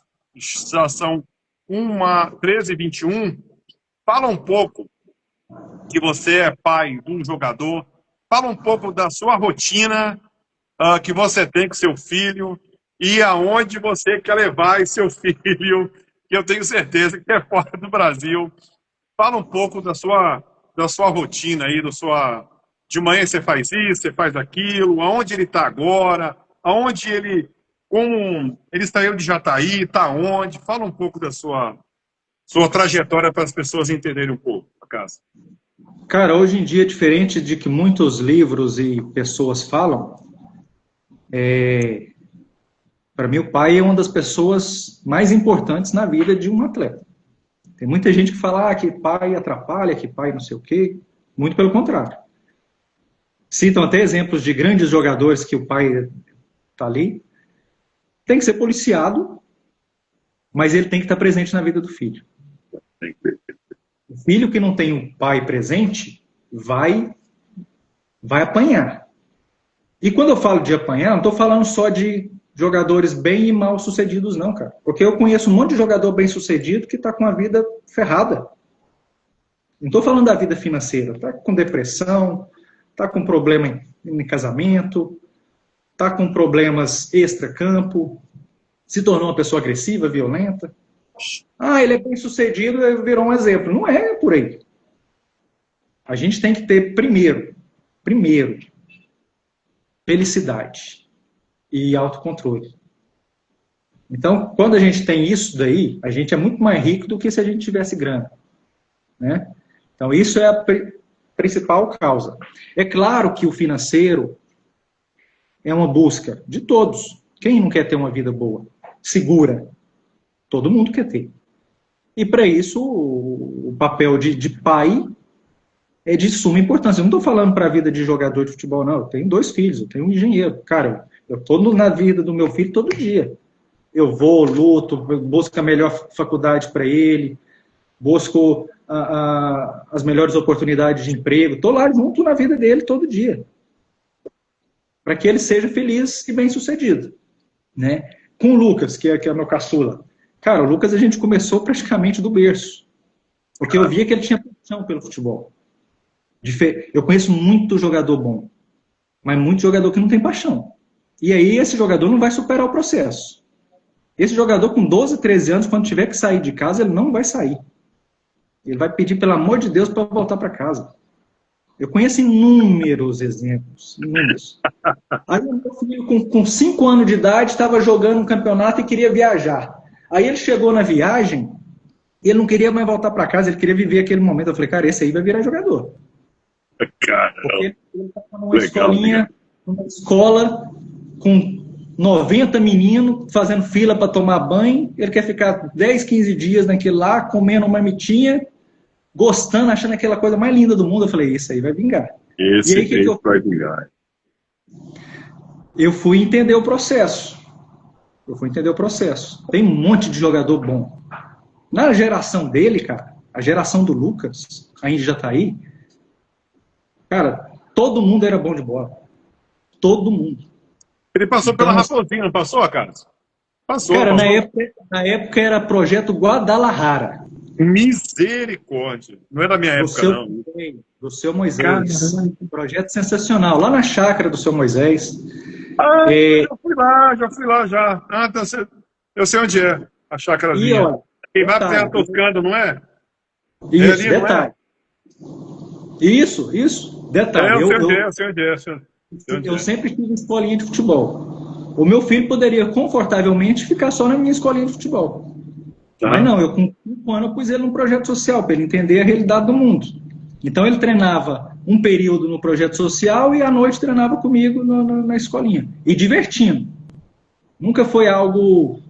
já são 13h21, fala um pouco que você é pai de um jogador, fala um pouco da sua rotina que você tem com seu filho e aonde você quer levar seu filho, que eu tenho certeza que é fora do Brasil. Fala um pouco da sua rotina aí, de manhã você faz isso, você faz aquilo, aonde ele está agora, aonde ele saiu de Jataí, está onde? Fala um pouco da sua trajetória para as pessoas entenderem um pouco, Cássio. Cara, hoje em dia, diferente de que muitos livros e pessoas falam, para mim o pai é uma das pessoas mais importantes na vida de um atleta. Tem muita gente que fala que pai atrapalha, que pai não sei o quê. Muito pelo contrário. Citam até exemplos de grandes jogadores que o pai está ali. Tem que ser policiado, mas ele tem que estar presente na vida do filho. O filho que não tem um pai presente vai apanhar. E quando eu falo de apanhar, não estou falando só de jogadores bem e mal sucedidos, não, cara. Porque eu conheço um monte de jogador bem sucedido que está com a vida ferrada. Não estou falando da vida financeira. Está com depressão, está com problema em casamento, está com problemas extra-campo, se tornou uma pessoa agressiva, violenta. Ele é bem sucedido, virou um exemplo. Não é por aí. A gente tem que ter primeiro, felicidade e autocontrole. Então, quando a gente tem isso daí, a gente é muito mais rico do que se a gente tivesse grana, né? Então, isso é a principal causa. É claro que o financeiro é uma busca de todos. Quem não quer ter uma vida boa, segura? Todo mundo quer ter. E para isso, o papel de pai é de suma importância. Eu não estou falando para a vida de jogador de futebol, não. Eu tenho 2 filhos, eu tenho um engenheiro. Cara, eu estou na vida do meu filho todo dia. Eu vou, luto, busco a melhor faculdade para ele, busco as melhores oportunidades de emprego. Estou lá junto na vida dele todo dia. Para que ele seja feliz e bem-sucedido, né? Com o Lucas, que é meu caçula. Cara, o Lucas a gente começou praticamente do berço. Porque eu via que ele tinha paixão pelo futebol. Eu conheço muito jogador bom, mas muito jogador que não tem paixão. E aí esse jogador não vai superar o processo. Esse jogador com 12, 13 anos, quando tiver que sair de casa, ele não vai sair. Ele vai pedir, pelo amor de Deus, para voltar para casa. Eu conheço inúmeros exemplos. Inúmeros. Aí o meu filho, com 5 anos de idade, estava jogando um campeonato e queria viajar. Aí ele chegou na viagem e ele não queria mais voltar para casa, ele queria viver aquele momento. Eu falei, cara, esse aí vai virar jogador. Porque ele estava numa escola com 90 meninos fazendo fila para tomar banho. Ele quer ficar 10, 15 dias naquilo lá, comendo uma marmitinha, gostando, achando aquela coisa mais linda do mundo. Eu falei, isso aí vai vingar. Esse aí vai vingar. Eu fui entender o processo. Tem um monte de jogador bom. Na geração dele, cara, a geração do Lucas, ainda já tá aí, cara, todo mundo era bom de bola. Todo mundo. Ele passou pela Raposinha, não passou, cara? Passou. Cara, passou. Na época era projeto Guadalajara. Misericórdia. Não é da minha época, não. Do seu Moisés. Caramba. Um projeto sensacional. Lá na chácara do seu Moisés. Já fui lá. Então, eu sei onde é a chácarazinha. Quem vai pra Terra Toscana, não é? Isso, ali, detalhe. Não é? Isso, detalhe. Eu sei onde é. Eu sempre tive escolinha de futebol. O meu filho poderia confortavelmente ficar só na minha escolinha de futebol. Mas não, eu com 5 anos eu pus ele num projeto social, para ele entender a realidade do mundo. Então ele treinava um período no projeto social e à noite treinava comigo na escolinha. E divertindo. Nunca foi algo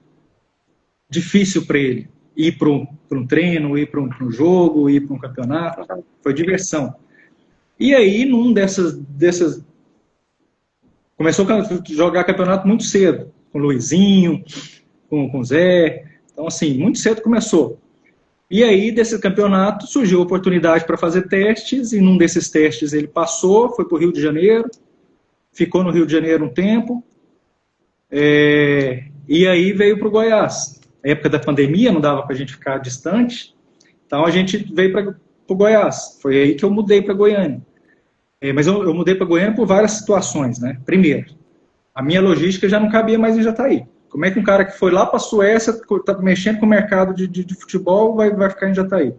difícil para ele ir para um treino, ir para um jogo, ir para um campeonato. Foi diversão. E aí, num dessas começou a jogar campeonato muito cedo, com o Luizinho, com o Zé. Então, assim, muito cedo começou. E aí, desse campeonato, surgiu a oportunidade para fazer testes, e num desses testes ele passou, foi para o Rio de Janeiro, ficou no Rio de Janeiro um tempo, e aí veio para o Goiás. Na época da pandemia, não dava para a gente ficar distante, então a gente veio para o Goiás. Foi aí que eu mudei para Goiânia. Mas eu mudei para Goiânia por várias situações, né? Primeiro, a minha logística já não cabia mais em Jataí. Como é que um cara que foi lá para a Suécia, está mexendo com o mercado de futebol, vai ficar em Jataí?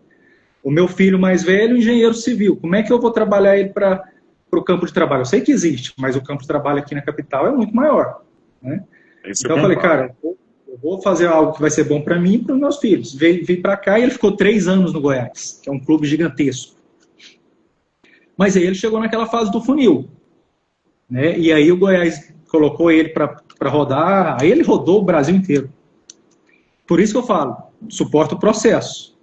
O meu filho mais velho, engenheiro civil. Como é que eu vou trabalhar ele para o campo de trabalho? Eu sei que existe, mas o campo de trabalho aqui na capital é muito maior. Né? Então eu falei, cara, eu vou fazer algo que vai ser bom para mim e para os meus filhos. Veio para cá e ele ficou 3 anos no Goiás, que é um clube gigantesco. Mas aí ele chegou naquela fase do funil. Né? E aí o Goiás colocou ele para rodar, aí ele rodou o Brasil inteiro. Por isso que eu falo, suporta o processo.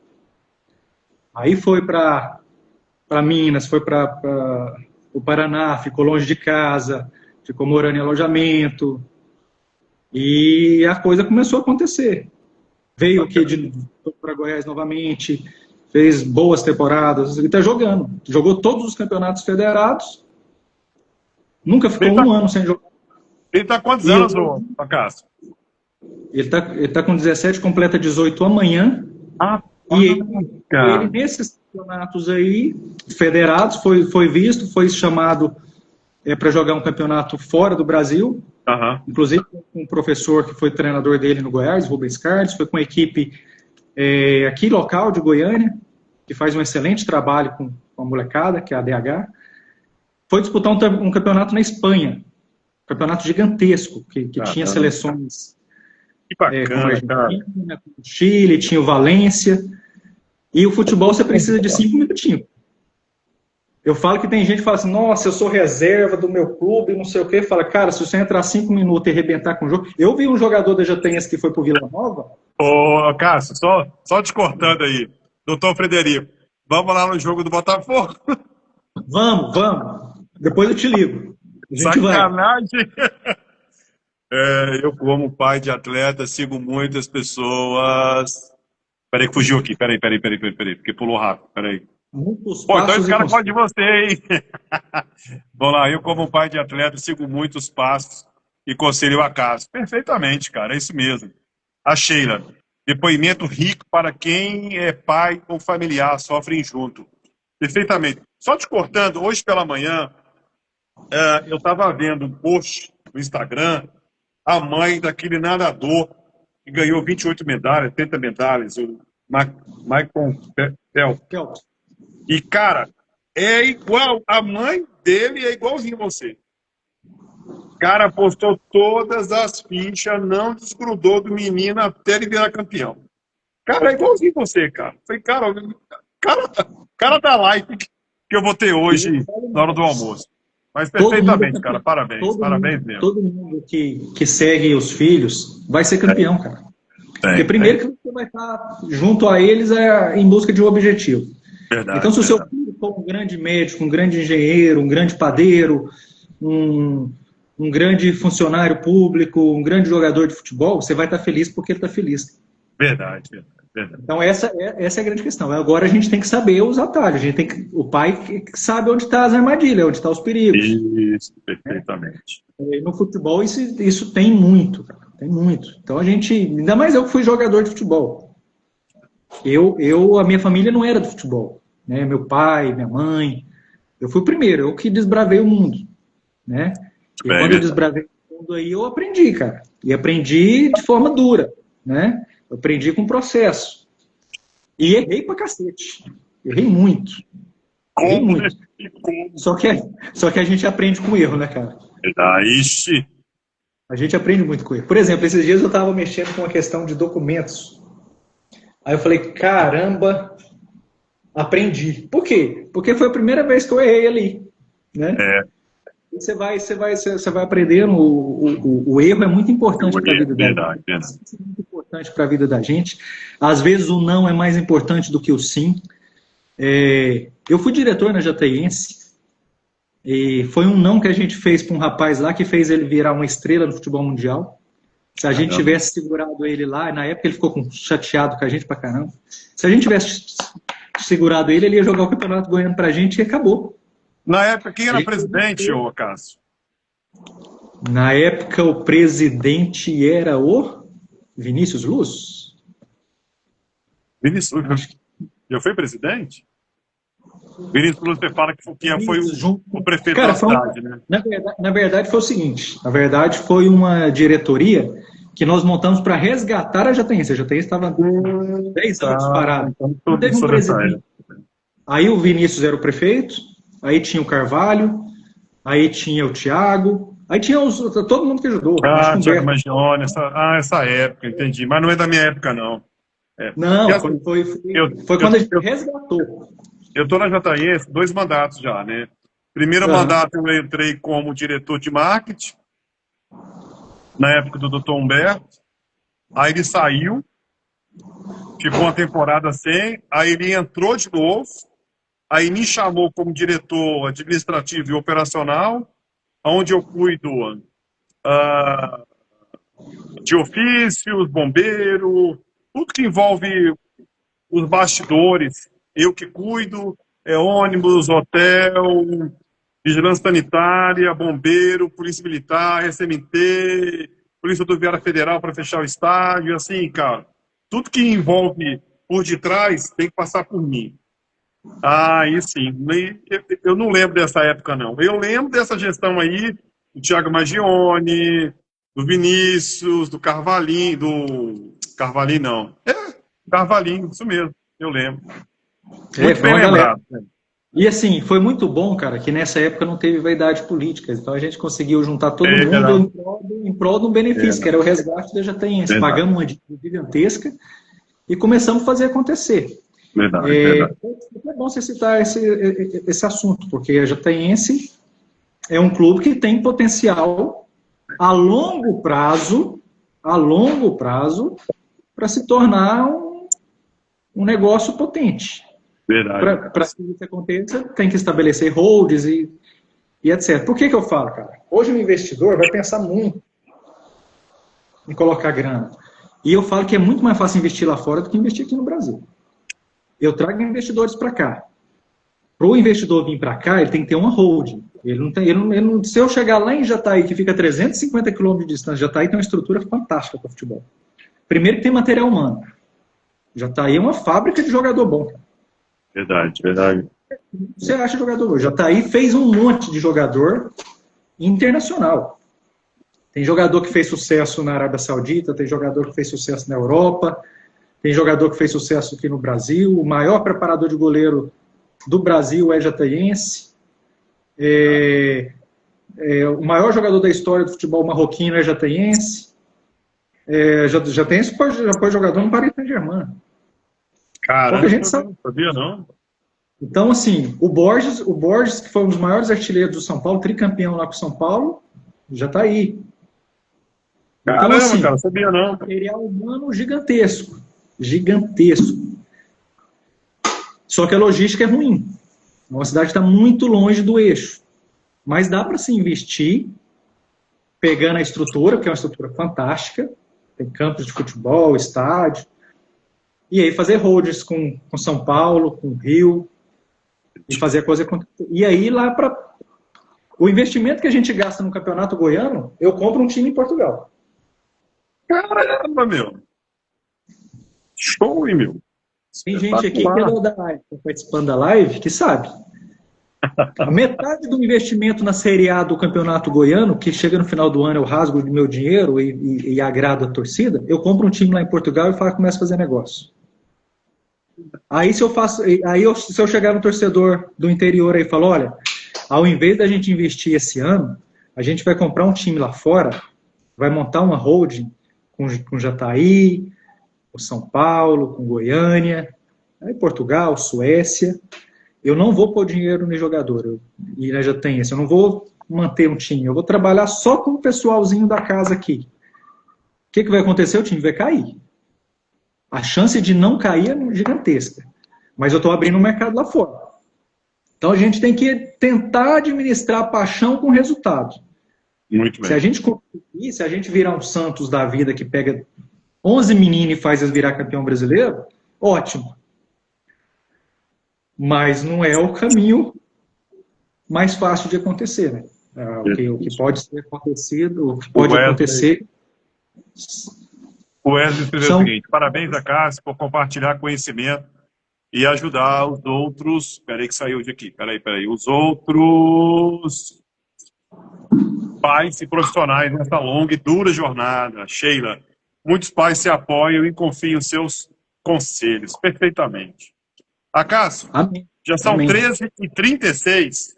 Aí foi para Minas, foi para o Paraná, ficou longe de casa, ficou morando em alojamento, e a coisa começou a acontecer. Veio aqui para Goiás novamente, fez boas temporadas, e está jogando. Jogou todos os campeonatos federados, nunca ficou um ano sem jogar. Ele está quantos anos, Cássio? Ele tá com 17, completa 18 amanhã. E ele, nesses campeonatos aí, federados, foi visto, foi chamado para jogar um campeonato fora do Brasil. Inclusive com um professor que foi treinador dele no Goiás, Rubens Carlos, foi com a equipe aqui local de Goiânia, que faz um excelente trabalho com a molecada, que é a ADH. Foi disputar um campeonato na Espanha. Campeonato gigantesco, que tinha seleções como a Argentina, o Chile, tinha o Valência. E o futebol você precisa de 5 minutinhos. Eu falo que tem gente que fala assim, nossa, eu sou reserva do meu clube, não sei o quê. Fala, cara, se você entrar 5 minutos e arrebentar com o jogo... Eu vi um jogador da Jataíense que foi pro Vila Nova. Ô, Cássio, só te cortando aí. Doutor Frederico, vamos lá no jogo do Botafogo? Vamos. Depois eu te ligo. Sacanagem! Eu, como pai de atleta, sigo muitas pessoas. Peraí, que fugiu aqui. Peraí, porque pulou rápido. Peraí. Então esse cara pode de você, hein? Vamos lá, eu, como pai de atleta, sigo muitos passos e conselho a Cássio. Perfeitamente, cara, é isso mesmo. A Sheila, depoimento rico para quem é pai ou familiar, sofrem junto. Perfeitamente. Só te cortando, hoje pela manhã. Eu estava vendo um post no Instagram, a mãe daquele nadador que ganhou 28 medalhas, 30 medalhas, o Michael Phelps. E, cara, é igual, a mãe dele é igualzinho a você. O cara postou todas as fichas, não desgrudou do menino até ele virar campeão. Cara, é igualzinho a você, cara. Falei, cara da live que eu vou ter hoje na hora do almoço. Mas perfeitamente, cara. Parabéns. Parabéns mesmo. Todo mundo que segue os filhos vai ser campeão, cara. Porque primeiro que você vai estar junto a eles em busca de um objetivo. Verdade, então, se o seu filho for um grande médico, um grande engenheiro, um grande padeiro, um grande funcionário público, um grande jogador de futebol, você vai estar feliz porque ele está feliz. Verdade. Então, essa é a grande questão. Agora a gente tem que saber os atalhos. O pai sabe onde estão as armadilhas, onde estão os perigos. Isso, perfeitamente. No futebol, isso tem muito, cara. Tem muito. Então, ainda mais eu que fui jogador de futebol. A minha família não era do futebol. Né? Meu pai, minha mãe. Eu fui o primeiro, eu que desbravei o mundo. Né? E quando eu desbravei o mundo aí, eu aprendi, cara. E aprendi de forma dura, né? Eu aprendi com processo. E errei pra cacete. Errei muito. Só que a gente aprende com erro, né, cara? Ixi. A gente aprende muito com erro. Por exemplo, esses dias eu tava mexendo com uma questão de documentos. Aí eu falei, caramba, aprendi. Por quê? Porque foi a primeira vez que eu errei ali. Né? Você vai aprendendo. O erro é muito importante para a vida da gente. É muito importante para a vida da gente. Às vezes o não é mais importante do que o sim. Eu fui diretor na Jataíense E foi um não que a gente fez para um rapaz lá que fez ele virar uma estrela no futebol mundial. Se a gente tivesse segurado ele lá, na época ele ficou chateado com a gente pra caramba. Se a gente tivesse segurado ele, ele ia jogar o Campeonato Goiano pra gente e acabou. Na época, quem era presidente, ô Cássio? Na época, o presidente era o Vinícius Luz. Vinícius Luz já foi presidente? Vinícius Luz, você fala que foi o prefeito da cidade, né? Na verdade, foi o seguinte. Na verdade, foi uma diretoria que nós montamos para resgatar a Jataense. A Jataense estava 10 anos parada. Então, teve um presidente. Aí o Vinícius era o prefeito, aí tinha o Carvalho, aí tinha o Thiago, aí tinha todo mundo que ajudou. Thiago Magione, essa época, entendi. Mas não é da minha época, não. Não, foi quando a gente resgatou. Eu estou na Jataense 2 mandatos já, né? Primeiro mandato eu entrei como diretor de marketing, na época do Dr. Humberto. Aí ele saiu, ficou uma temporada sem, aí ele entrou de novo, aí me chamou como diretor administrativo e operacional, onde eu cuido de ofícios, bombeiro, tudo que envolve os bastidores, eu que cuido, ônibus, hotel, vigilância sanitária, bombeiro, polícia militar, SMT, Polícia Rodoviária Federal para fechar o estádio, assim, cara. Tudo que envolve por detrás tem que passar por mim. Aí sim, eu não lembro dessa época, não. Eu lembro dessa gestão aí, do Thiago Magione, do Vinícius, do Carvalinho, Carvalinho não. Carvalinho, isso mesmo, eu lembro. Muito bem lembrado. E assim, foi muito bom, cara, que nessa época não teve vaidade política. Então a gente conseguiu juntar todo mundo em prol de um benefício, que era o resgate da Jataense. Pagamos uma dívida gigantesca e começamos a fazer acontecer. Verdade. É bom você citar esse assunto, porque a Jataense é um clube que tem potencial a longo prazo, para se tornar um negócio potente. Verdade. Para que isso aconteça, tem que estabelecer holds e etc. Por que eu falo, cara? Hoje o investidor vai pensar muito em colocar grana. E eu falo que é muito mais fácil investir lá fora do que investir aqui no Brasil. Eu trago investidores para cá. Para o investidor vir para cá, ele tem que ter uma holding. Se eu chegar lá em Jataí, que fica a 350 km de distância, Jataí tem uma estrutura fantástica para futebol. Primeiro que tem material humano. Jataí é uma fábrica de jogador bom. Verdade. Você acha jogador bom? Jataí fez um monte de jogador internacional. Tem jogador que fez sucesso na Arábia Saudita, tem jogador que fez sucesso na Europa, tem jogador que fez sucesso aqui no Brasil. O maior preparador de goleiro do Brasil é jataiense. O maior jogador da história do futebol marroquino é jataiense. Jataiense já foi jogador no Paris Saint-Germain. Caramba, a gente sabe. Não sabia, não. Então, assim, o Borges, que foi um dos maiores artilheiros do São Paulo, tricampeão lá com o São Paulo, já está aí. Caramba, então, assim, cara, sabia não. Material humano gigantesco. Só que a logística é ruim. A cidade está muito longe do eixo. Mas dá para se investir, pegando a estrutura, que é uma estrutura fantástica, tem campos de futebol, estádio, e aí fazer holds com São Paulo, com Rio, e fazer a coisa acontecer. E aí lá para o investimento que a gente gasta no Campeonato Goiano, eu compro um time em Portugal. Caramba, meu! Show, hein, meu? Tem gente aqui que é da live, participando da live, que sabe. A metade do investimento na Série A do Campeonato Goiano, que chega no final do ano, eu rasgo do meu dinheiro e agrado a torcida, eu compro um time lá em Portugal e começo a fazer negócio. Aí se eu chegar no torcedor do interior aí e falo, olha, ao invés da gente investir esse ano, a gente vai comprar um time lá fora, vai montar uma holding com Jataí, com São Paulo, com Goiânia, aí Portugal, Suécia. Eu não vou pôr dinheiro no jogador, e já tem isso. Eu não vou manter um time, eu vou trabalhar só com o pessoalzinho da casa aqui. O que vai acontecer? O time vai cair. A chance de não cair é gigantesca. Mas eu estou abrindo um mercado lá fora. Então a gente tem que tentar administrar a paixão com resultado. Muito bem. Se a gente conseguir, se a gente virar um Santos da vida que pega 11 meninos e faz eles virar campeão brasileiro, ótimo. Mas não é o caminho mais fácil de acontecer, né? O que pode ser acontecido, o que pode acontecer. O Wesley escreveu o seguinte: parabéns a Cássio por compartilhar conhecimento e ajudar os outros. Peraí que saiu de aqui. Peraí. Os outros pais e profissionais nessa longa e dura jornada. Sheila, muitos pais se apoiam e confiam em seus conselhos. Perfeitamente. Cássio, já são 13h36.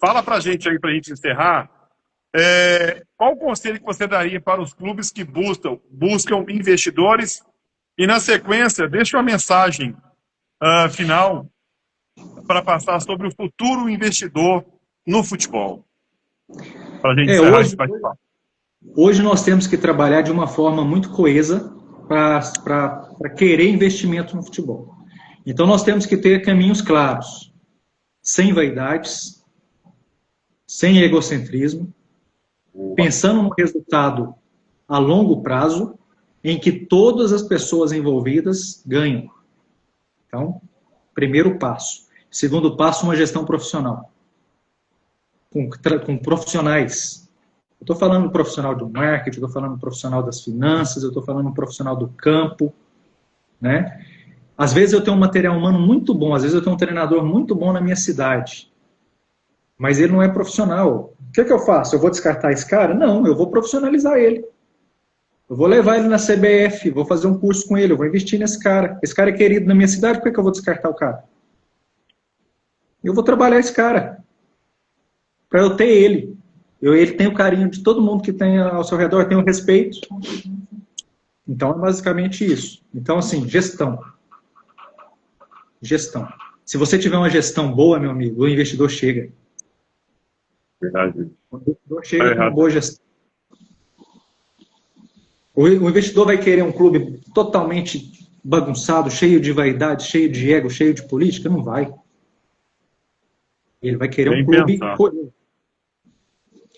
Fala pra gente aí, pra gente encerrar. Qual o conselho que você daria para os clubes que buscam investidores? E, na sequência, deixa uma mensagem final para passar sobre o futuro investidor no futebol. Para a gente encerrar esse bate-papo. Hoje nós temos que trabalhar de uma forma muito coesa para querer investimento no futebol. Então nós temos que ter caminhos claros, sem vaidades, sem egocentrismo, pensando no resultado a longo prazo, em que todas as pessoas envolvidas ganham. Então, primeiro passo. Segundo passo, uma gestão profissional. Com profissionais. Eu estou falando do profissional do marketing, eu estou falando do profissional das finanças, eu estou falando do profissional do campo, né? Às vezes eu tenho um material humano muito bom, às vezes eu tenho um treinador muito bom na minha cidade, mas ele não é profissional. O que eu faço? Eu vou descartar esse cara? Não, eu vou profissionalizar ele. Eu vou levar ele na CBF, vou fazer um curso com ele, eu vou investir nesse cara. Esse cara é querido na minha cidade, por que eu vou descartar o cara? Eu vou trabalhar esse cara. Para eu ter ele. Ele tem o carinho de todo mundo que tem ao seu redor, tem o respeito. Então, é basicamente isso. Então, assim, gestão. Gestão. Se você tiver uma gestão boa, meu amigo, o investidor chega. Verdade. O investidor chega com uma boa gestão. O investidor vai querer um clube totalmente bagunçado, cheio de vaidade, cheio de ego, cheio de política? Não vai. Ele vai querer um clube...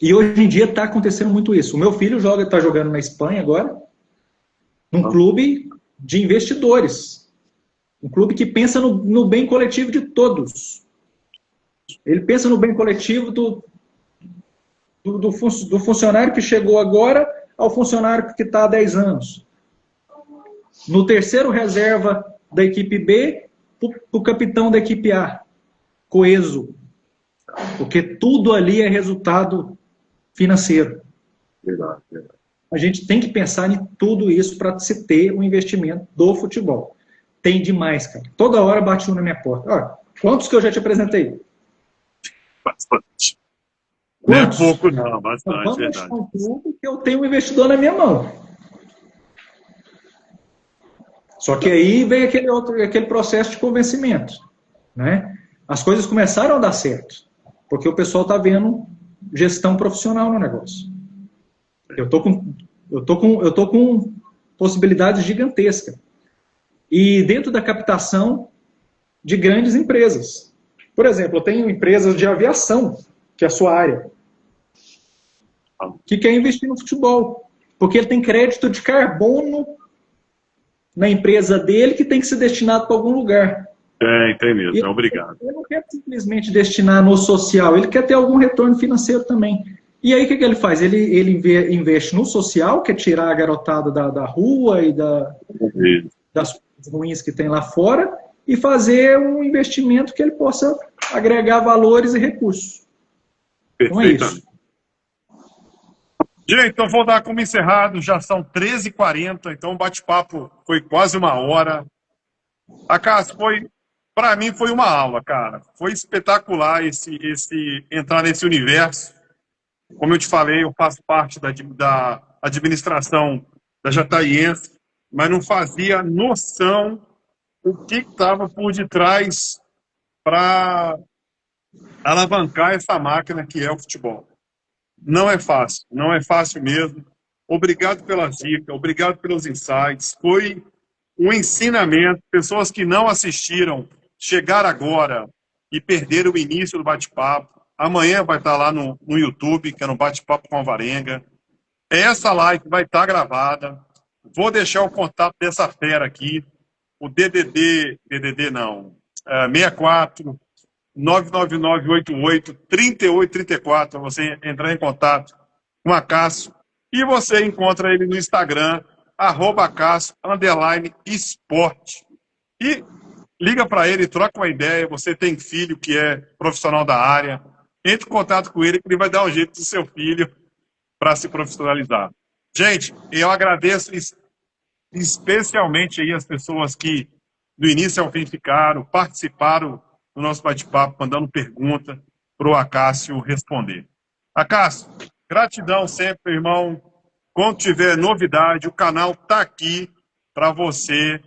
E hoje em dia está acontecendo muito isso. O meu filho está jogando na Espanha agora, num clube de investidores. Um clube que pensa no bem coletivo de todos. Ele pensa no bem coletivo do funcionário que chegou agora ao funcionário que está há 10 anos. No terceiro reserva da equipe B, o capitão da equipe A. Coeso. Porque tudo ali é resultado financeiro. Verdade. A gente tem que pensar em tudo isso para se ter um investimento do futebol. Tem demais, cara. Toda hora bate um na minha porta. Olha, quantos que eu já te apresentei? Bastante. Não é pouco não, bastante. Vamos achar um clube que eu tenho um investidor na minha mão. Só que aí vem aquele processo de convencimento, né? As coisas começaram a dar certo, porque o pessoal está vendo gestão profissional no negócio. Eu tô com possibilidades gigantescas. E dentro da captação de grandes empresas. Por exemplo, eu tenho empresas de aviação, que é a sua área, que quer investir no futebol, porque ele tem crédito de carbono na empresa dele que tem que ser destinado para algum lugar. Tem mesmo, obrigado. Ele não quer simplesmente destinar no social, ele quer ter algum retorno financeiro também. E aí o que ele faz? Ele investe no social, que é tirar a garotada da rua e das coisas ruins que tem lá fora, e fazer um investimento que ele possa agregar valores e recursos. Então é isso. Gente, então vou dar como encerrado, já são 13h40, então o bate-papo foi quase uma hora. Cássio, para mim foi uma aula, cara. Foi espetacular entrar nesse universo. Como eu te falei, eu faço parte da administração da Jataiense, mas não fazia noção o que estava por detrás para alavancar essa máquina que é o futebol. Não é fácil mesmo. Obrigado pelas dicas, obrigado pelos insights. Foi um ensinamento. Pessoas que não assistiram, chegar agora, e perderam o início do bate-papo. Amanhã vai estar lá no YouTube, que é no Bate-Papo com a Alvarenga. Essa live vai estar gravada. Vou deixar o contato dessa fera aqui, o DDD não, 64 99988 3834, para você entrar em contato com a Cássio. E você encontra ele no Instagram, @Cássio_esporte. E liga para ele, troca uma ideia. Você tem filho que é profissional da área, entre em contato com ele, que ele vai dar um jeito do seu filho para se profissionalizar. Gente, eu agradeço especialmente aí as pessoas que do início ao fim ficaram, participaram do nosso bate-papo, mandando pergunta para o Acácio responder. Acácio, gratidão sempre, irmão. Quando tiver novidade, o canal está aqui para você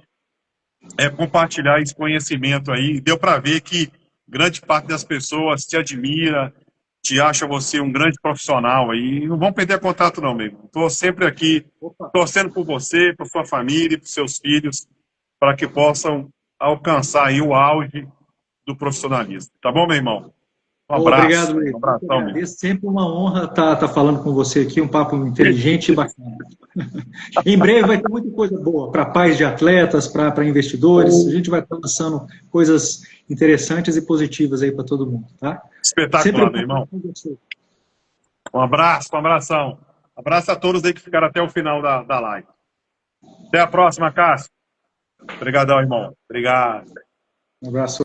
compartilhar esse conhecimento aí. Deu para ver que grande parte das pessoas te admira, te acha você um grande profissional aí. Não vão perder contato não, amigo. Estou sempre aqui torcendo por você, por sua família, por seus filhos, para que possam alcançar aí o auge do profissionalismo. Tá bom, meu irmão? Um abraço. Obrigado, Luiz. É sempre uma honra estar falando com você aqui, um papo inteligente e bacana. Em breve vai ter muita coisa boa para pais de atletas, para investidores. A gente vai estar lançando coisas interessantes e positivas aí para todo mundo, tá? Espetacular, meu irmão. Um abraço, um abração. Abraço a todos aí que ficaram até o final da live. Até a próxima, Cássio. Obrigadão, irmão. Obrigado. Um abraço.